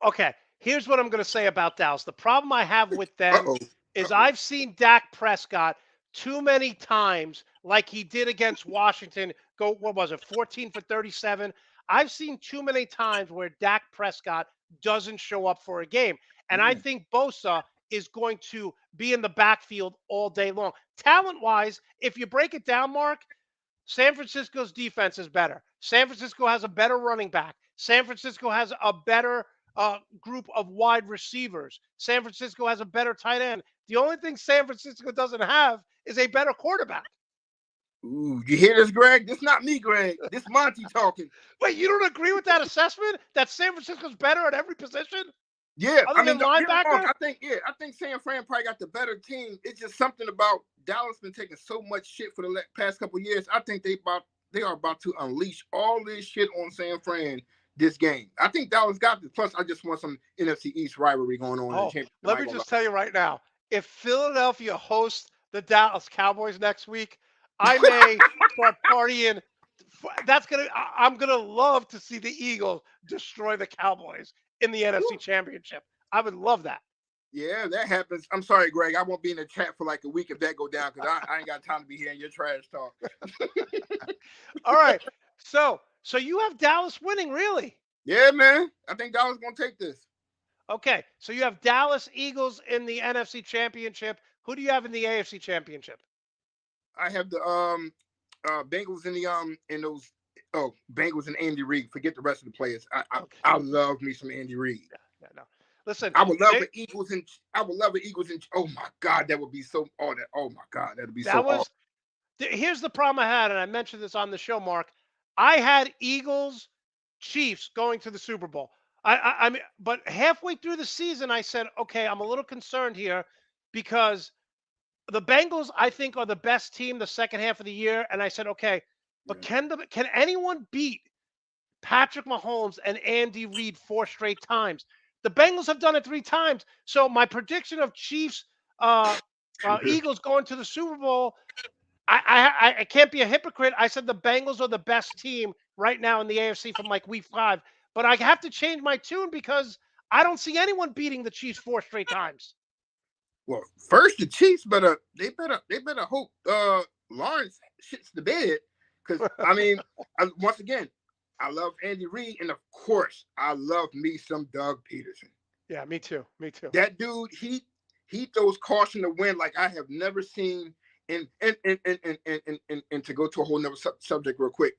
Okay, here's what I'm gonna say about Dallas. The problem I have with them is I've seen Dak Prescott too many times, like he did against Washington, go, what was it, 14 for 37. I've seen too many times where Dak Prescott doesn't show up for a game. And I think Bosa is going to be in the backfield all day long. Talent-wise, if you break it down, Mark, San Francisco's defense is better. San Francisco has a better running back. San Francisco has a better group of wide receivers. San Francisco has a better tight end. The only thing San Francisco doesn't have is a better quarterback. Ooh, you hear this, Greg? This not me, Greg. This Monty talking. Wait, you don't agree with that assessment? That San Francisco's better at every position? Yeah, Other than linebacker? I think San Fran probably got the better team. It's just something about Dallas been taking so much shit for the past couple of years. I think they are about to unleash all this shit on San Fran this game. I think Dallas got this. Plus, I just want some NFC East rivalry going on. Oh, let me just tell you right now, if Philadelphia hosts the Dallas Cowboys next week, I may start partying. I'm gonna love to see the Eagles destroy the Cowboys in the NFC Championship. I would love that. Yeah, that happens. I'm sorry, Greg. I won't be in the chat for like a week if that go down because I ain't got time to be hearing your trash talk. All right. So you have Dallas winning, really? Yeah, man. I think Dallas gonna take this. Okay. So you have Dallas Eagles in the NFC Championship. Who do you have in the AFC Championship? I have the Bengals in those Bengals and Andy Reid. Forget the rest of the players. I love me some Andy Reid. Yeah, no. Listen, I would love the Eagles and oh my God, that would be so oh my God, that'd be so awesome. Here's the problem I had, and I mentioned this on the show, Mark. I had Eagles, Chiefs going to the Super Bowl. I mean, but halfway through the season, I said, okay, I'm a little concerned here because the Bengals, I think, are the best team the second half of the year. And I said, okay, but can anyone beat Patrick Mahomes and Andy Reid 4 straight times? The Bengals have done it 3 times. So my prediction of Chiefs, Eagles going to the Super Bowl, I can't be a hypocrite. I said the Bengals are the best team right now in the AFC from like week 5. But I have to change my tune because I don't see anyone beating the Chiefs 4 straight times. Well, first the Chiefs better hope Lawrence shits the bed because I mean once again I love Andy Reid and of course I love me some Doug Peterson. Yeah, me too. That dude he throws caution to wind like I have never seen. And to go to a whole nother subject real quick,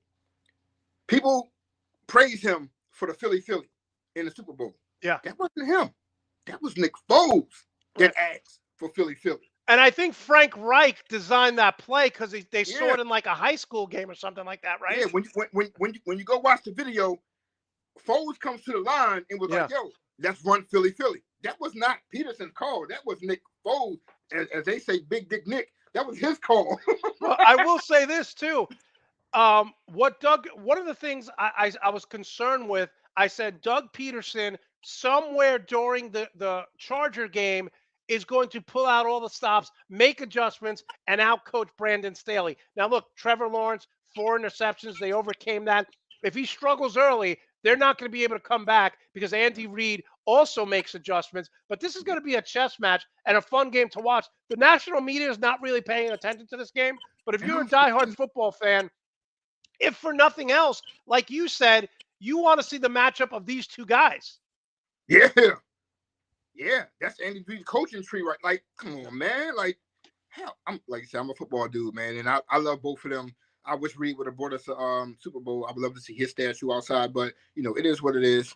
people praise him for the Philly in the Super Bowl. Yeah, that wasn't him. That was Nick Foles that asked for Philly. And I think Frank Reich designed that play because they saw Yeah. it in like a high school game or something like that, right? Yeah, when you go watch the video, Foles comes to the line and was like, "Yo, let's run Philly." That was not Peterson's call. That was Nick Foles, as they say, Big Dick Nick. That was his call. Well, I will say this too. One of the things I was concerned with, I said Doug Peterson somewhere during the Charger game is going to pull out all the stops, make adjustments, and outcoach Brandon Staley. Now look, Trevor Lawrence, 4 interceptions, they overcame that. If he struggles early, they're not going to be able to come back because Andy Reid also makes adjustments. But this is going to be a chess match and a fun game to watch. The national media is not really paying attention to this game, but if you're a diehard football fan, if for nothing else, like you said, you want to see the matchup of these two guys. Yeah, that's Andy Reid's coaching tree, right? Like, come on, man. Like, hell, I'm like I said, I'm a football dude, man, and I love both of them. I wish Reid would have brought us a Super Bowl. I would love to see his statue outside, but it is what it is.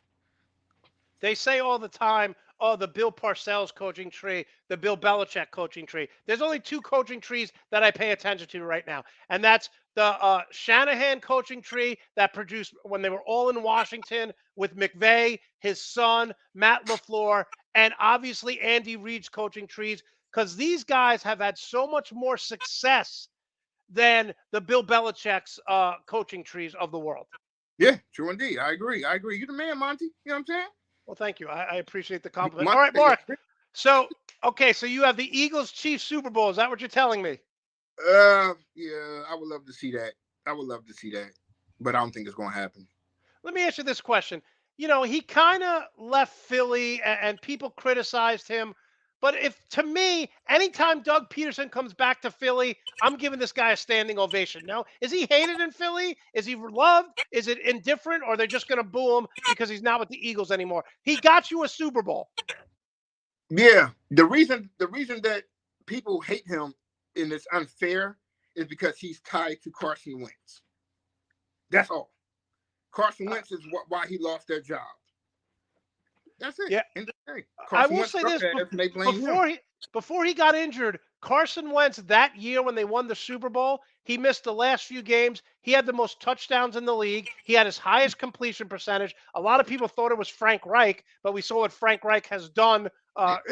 They say all the time, oh, the Bill Parcells coaching tree, the Bill Belichick coaching tree. There's only 2 coaching trees that I pay attention to right now, and that's the Shanahan coaching tree that produced when they were all in Washington with McVay, his son, Matt LaFleur, and obviously Andy Reid's coaching trees, because these guys have had so much more success than the Bill Belichick's coaching trees of the world. Yeah, true indeed. I agree. You're the man, Monty. You know what I'm saying? Well, thank you. I appreciate the compliment. All right, Mark. So you have the Eagles-Chiefs Super Bowl. Is that what you're telling me? Yeah, I would love to see that. But I don't think it's going to happen. Let me ask you this question. He kind of left Philly and people criticized him. But to me, anytime Doug Peterson comes back to Philly, I'm giving this guy a standing ovation. No, is he hated in Philly? Is he loved? Is it indifferent? Or they're just going to boo him because he's not with the Eagles anymore? He got you a Super Bowl. Yeah, the reason that people hate him and it's unfair is because he's tied to Carson Wentz. That's all. Carson Wentz is why he lost their job. That's it. Yeah. I will say this, before he got injured, Carson Wentz that year when they won the Super Bowl, he missed the last few games. He had the most touchdowns in the league. He had his highest completion percentage. A lot of people thought it was Frank Reich, but we saw what Frank Reich has done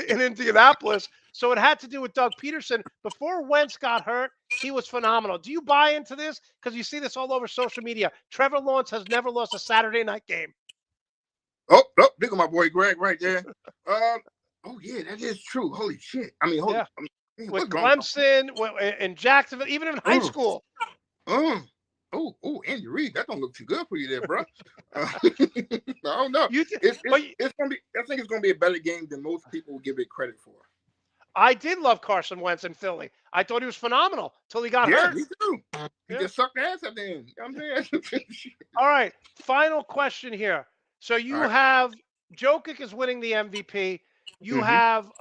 in Indianapolis. So it had to do with Doug Peterson. Before Wentz got hurt, he was phenomenal. Do you buy into this? Because you see this all over social media. Trevor Lawrence has never lost a Saturday night game. Oh, look at my boy Greg right there. Oh yeah, that is true. Holy shit! Man, with Clemson, in Jacksonville, even in high school. Oh, Andy Reid, that don't look too good for you there, bro. I don't know. It's gonna be. I think it's gonna be a better game than most people will give it credit for. I did love Carson Wentz in Philly. I thought he was phenomenal till he got hurt. Me too. He just sucked ass at the end. I'm saying. All right, final question here. So you have Jokic is winning the MVP. You have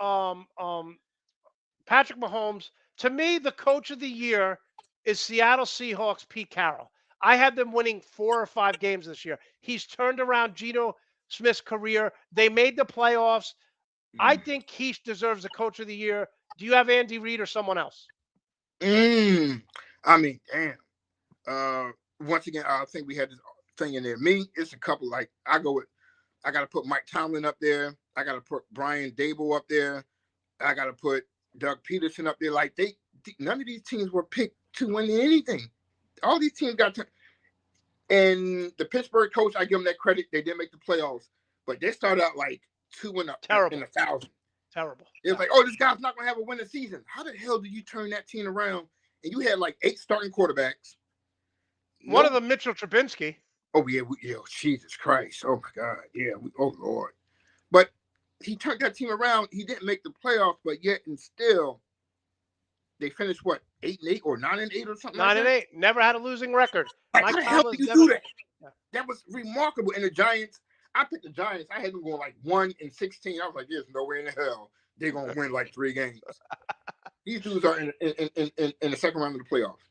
Patrick Mahomes. To me, the coach of the year is Seattle Seahawks Pete Carroll. I had them winning 4 or 5 games this year. He's turned around Geno Smith's career. They made the playoffs. I think he deserves the coach of the year. Do you have Andy Reid or someone else? Damn. Once again, I think we had this thing in there. Me, it's a couple. Like I got to put Mike Tomlin up there. I got to put Brian Dable up there. I got to put Doug Peterson up there. Like none of these teams were picked to win anything. All these teams got to. And the Pittsburgh coach, I give them that credit. They didn't make the playoffs, but they started out like 2-0 in 1,000. Terrible. It was like, oh, this guy's not gonna have a winning season. How the hell do you turn that team around? And you had like 8 starting quarterbacks. One of them, Mitchell Trubisky. Oh yeah, Jesus Christ! Oh my God, yeah. Oh Lord. But he turned that team around. He didn't make the playoffs, but yet and still, they finished what 8-8 or 9-8 or something. 9-8. Never had a losing record. Like, how the hell did you do that? Yeah. That was remarkable. And the Giants, I picked the Giants. I had them going like 1-16. I was like, there's no way in the hell they're gonna win like 3 games. These dudes are in the second round of the playoffs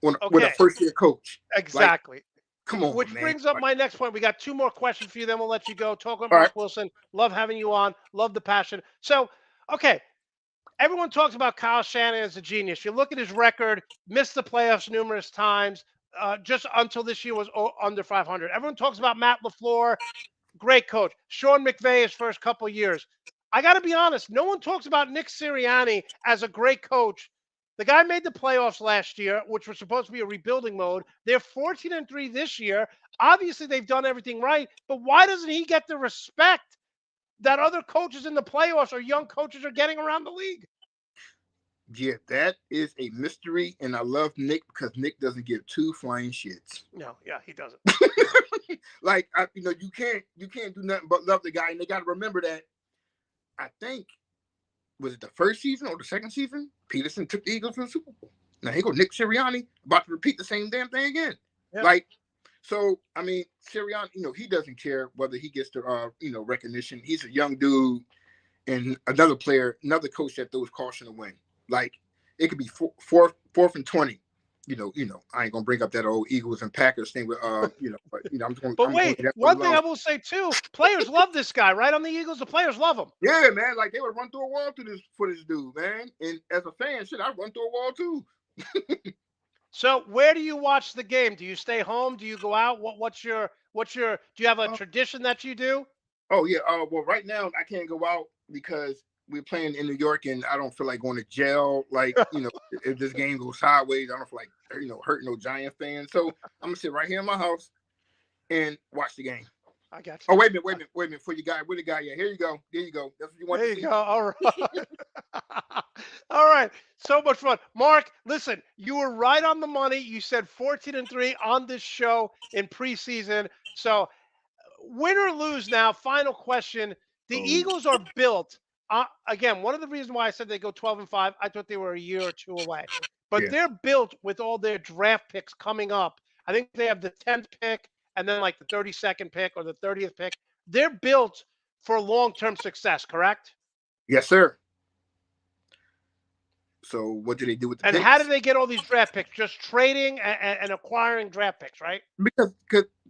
with a first-year coach. Exactly. Like, Come on, Which man. brings up my next point. We got 2 more questions for you, then we'll let you go. Talk with All Mark right. Wilson. Love having you on. Love the passion. So, okay, everyone talks about Kyle Shanahan as a genius. You look at his record, missed the playoffs numerous times, just until this year was under 500. Everyone talks about Matt LaFleur, great coach. Sean McVay, his first couple years. I got to be honest, no one talks about Nick Sirianni as a great coach. The guy made the playoffs last year, which was supposed to be a rebuilding mode. They're 14-3 this year. Obviously, they've done everything right, but why doesn't he get the respect that other coaches in the playoffs or young coaches are getting around the league? Yeah, that is a mystery, and I love Nick because Nick doesn't give 2 flying shits. No, yeah, he doesn't. Like, you can't do nothing but love the guy, and they got to remember that. I think, was it the first season or the second season? Peterson took the Eagles to the Super Bowl. Now here go Nick Sirianni about to repeat the same damn thing again. Yeah. Like, so I mean, Sirianni, he doesn't care whether he gets the recognition. He's a young dude, and another coach that throws caution to win. Like, it could be fourth and 20. I ain't gonna bring up that old Eagles and Packers thing with but I'm just gonna. But wait, one thing I will say too, players love this guy, right? On the Eagles, the players love him. Yeah, man. Like, they would run through a wall for this dude, man. And as a fan, shit, I'd run through a wall too. So where do you watch the game? Do you stay home? Do you go out? What's your do you have a tradition that you do? Oh yeah. Well, right now I can't go out because we're playing in New York, and I don't feel like going to jail. Like, if this game goes sideways, I don't feel like hurting no Giant fans. So I'm gonna sit right here in my house and watch the game. I got you. Oh, wait a minute. For you guy, where the guy? Yeah, here you go. There you go. That's what you want There to you see. go. All right. All right. So much fun. Mark, listen, you were right on the money. You said 14-3 on this show in preseason. So win or lose now, final question. The Eagles are built. Again, one of the reasons why I said they go 12-5, I thought they were a year or 2 away. But they're built with all their draft picks coming up. I think they have the 10th pick and then like the 32nd pick or the 30th pick. They're built for long-term success, correct? Yes, sir. So what do they do with the picks? How do they get all these draft picks? Just trading and acquiring draft picks, right? Because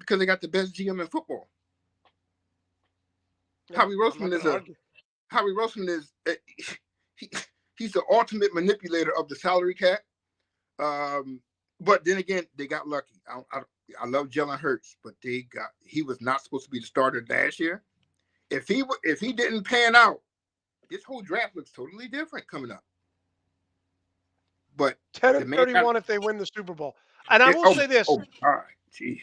they got the best GM in football. Howie Roseman is he's the ultimate manipulator of the salary cap. But then again, they got lucky. I love Jalen Hurts, but he was not supposed to be the starter last year. If he didn't pan out, this whole draft looks totally different coming up. But 10-31 if they win the Super Bowl. And I will say this. Oh, all right. Jeez.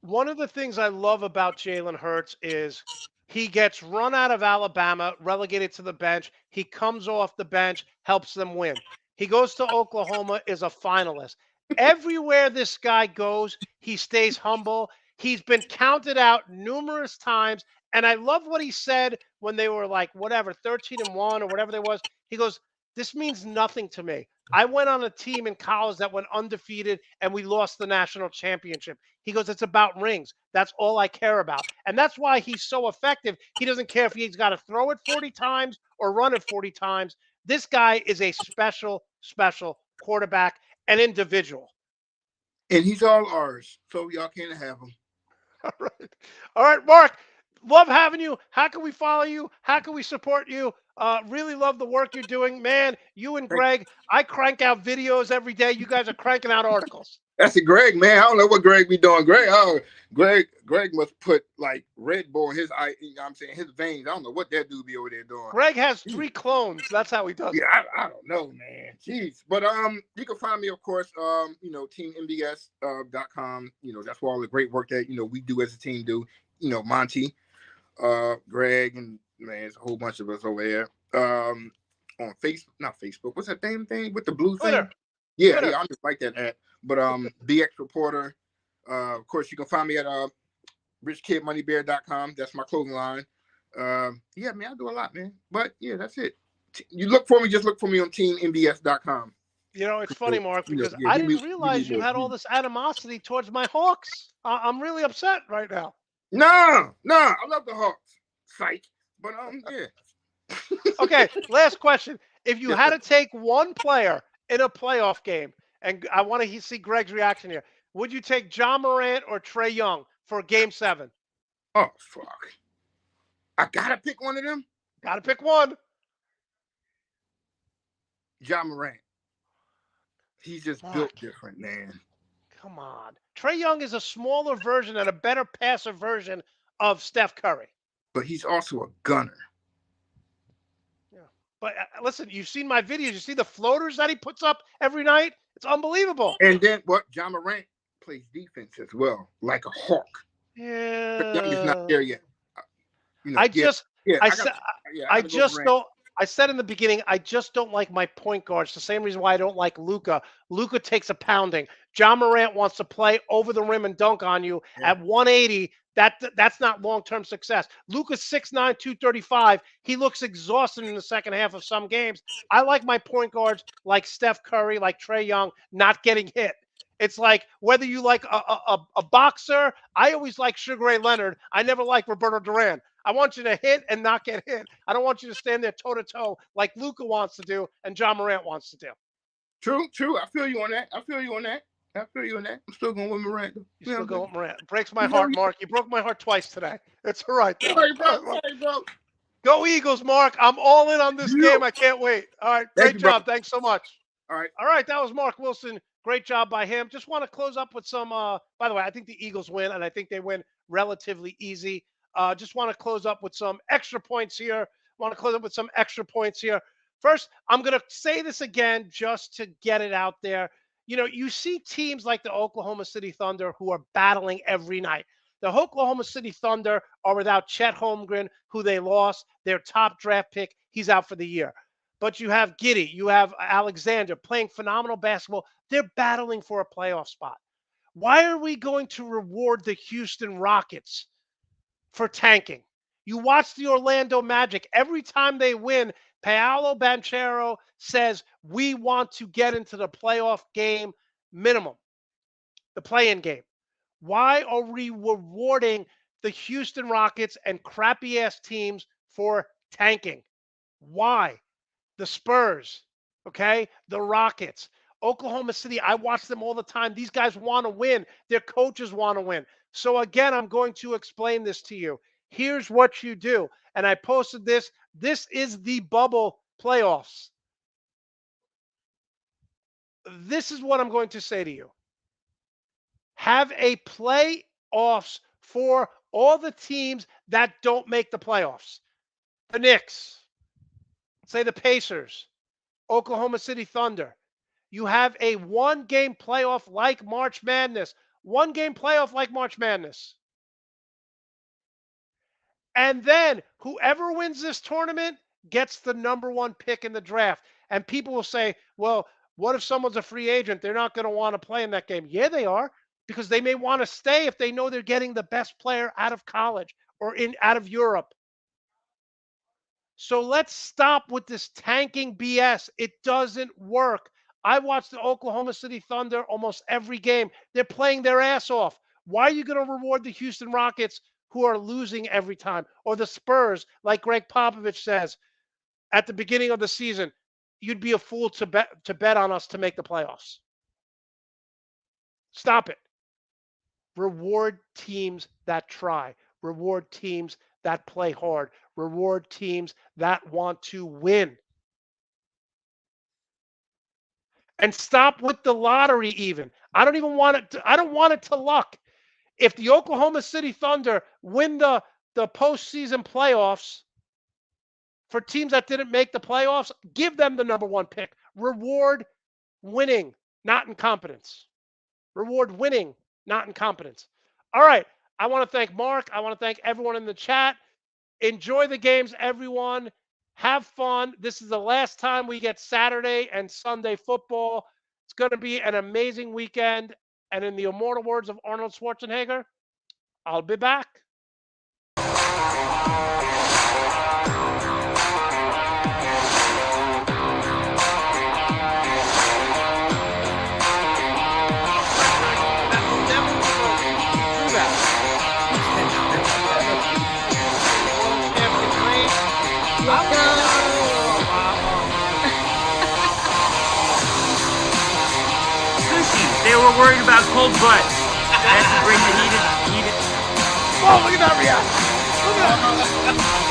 One of the things I love about Jalen Hurts is he gets run out of Alabama, relegated to the bench. He comes off the bench, helps them win. He goes to Oklahoma, is a finalist. Everywhere this guy goes, he stays humble. He's been counted out numerous times. And I love what he said when they were like, 13-1 or whatever there was. He goes, this means nothing to me. I went on a team in college that went undefeated and we lost the national championship. He goes, it's about rings. That's all I care about. And that's why he's so effective. He doesn't care if he's got to throw it 40 times or run it 40 times. This guy is a special quarterback and individual. And he's all ours. So y'all can't have him. All right, Mark. Love having you. How can we follow you? How can we support you? Really love the work you're doing. Man, you and Greg, I crank out videos every day. You guys are cranking out articles. That's a Greg, man. I don't know what Greg be doing. Greg must put like Red Bull in his eye, his veins. I don't know what that dude be over there doing. Greg has 3 clones. That's how he does it. Yeah, I don't know, man. Jeez. But you can find me, of course, teammbs.com. That's where all the great work that, we do as a team do. Monty, Greg, and man, there's a whole bunch of us over there. On Facebook, not Facebook. What's that damn thing with the blue Twitter. thing? Yeah, I just like that ad. But BX Reporter. Of course, you can find me at richkidmoneybear.com. That's my clothing line. Yeah, man, I do a lot, man. But yeah, that's it. You look for me, just look for me on teammbs.com. It's funny, Mark, because I didn't realize you had all this animosity towards my Hawks. I'm really upset right now. No, I love the Hawks. Psych. But yeah. Okay, last question. If you had to take one player in a playoff game, and I want to see Greg's reaction here, Would you take John Morant or Trae Young for Game 7? Oh, fuck. I got to pick one of them? Got to pick one. John Morant. He's just Fuck. built different, man. Come on. Trae Young is a smaller version and a better passer version of Steph Curry. But he's also a gunner. Yeah. But listen, you've seen my videos. You see the floaters that he puts up every night? It's unbelievable. And then what? John Morant plays defense as well, like a hawk. Yeah. Trae Young is not there yet. I said in the beginning, I just don't like my point guards. The same reason why I don't like Luka. Luka takes a pounding. John Morant wants to play over the rim and dunk on you at 180. That's not long-term success. Luka's 6'9", 235. He looks exhausted in the second half of some games. I like my point guards like Steph Curry, like Trae Young, not getting hit. It's like whether you like a boxer. I always like Sugar Ray Leonard. I never like Roberto Duran. I want you to hit and not get hit. I don't want you to stand there toe-to-toe like Luka wants to do and John Morant wants to do. True. I feel you on that. I'm still going with Morant. You're still going with Morant. Breaks my heart, Mark. You broke my heart twice today. It's all right. Sorry, bro. Go Eagles, Mark. I'm all in on this game. I can't wait. All right. Great job. Thanks so much. All right. That was Mark Wilson. Great job by him. Just want to close up with some, by the way, I think the Eagles win, and I think they win relatively easy. Just want to close up with some extra points here. First, I'm going to say this again just to get it out there. You know, you see teams like the Oklahoma City Thunder who are battling every night. The Oklahoma City Thunder are without Chet Holmgren, who they lost, their top draft pick. He's out for the year. But you have Giddey, you have Alexander playing phenomenal basketball. They're battling for a playoff spot. Why are we going to reward the Houston Rockets for tanking? You watch the Orlando Magic. Every time they win, Paolo Banchero says, we want to get into the playoff game minimum, the play-in game. Why are we rewarding the Houston Rockets and crappy-ass teams for tanking? Why? The Spurs, okay? The Rockets. Oklahoma City, I watch them all the time. These guys want to win. Their coaches want to win. So again, I'm going to explain this to you. Here's what you do. And I posted this. This is the bubble playoffs. This is what I'm going to say to you. Have a playoffs for all the teams that don't make the playoffs. The Knicks, say the Pacers, Oklahoma City Thunder. You have a one-game playoff like March Madness. One-game playoff like March Madness. And then whoever wins this tournament gets the number one pick in the draft. And people will say, well, what if someone's a free agent? They're not going to want to play in that game. Yeah, they are, because they may want to stay if they know they're getting the best player out of college or out of Europe. So let's stop with this tanking BS. It doesn't work. I watch the Oklahoma City Thunder almost every game. They're playing their ass off. Why are you going to reward the Houston Rockets who are losing every time? Or the Spurs, like Greg Popovich says at the beginning of the season, you'd be a fool to bet on us to make the playoffs. Stop it. Reward teams that try. Reward teams that play hard. Reward teams that want to win. And stop with the lottery even. I don't want it to luck. If the Oklahoma City Thunder win the postseason playoffs for teams that didn't make the playoffs, give them the number one pick. Reward winning, not incompetence. Reward winning, not incompetence. All right. I want to thank Mark. I want to thank everyone in the chat. Enjoy the games, everyone. Have fun. This is the last time we get Saturday and Sunday football. It's going to be an amazing weekend. And in the immortal words of Arnold Schwarzenegger, I'll be back. Sushi. They were worried about cold butt. That should bring the heated. Oh, look at that reaction. Look at that.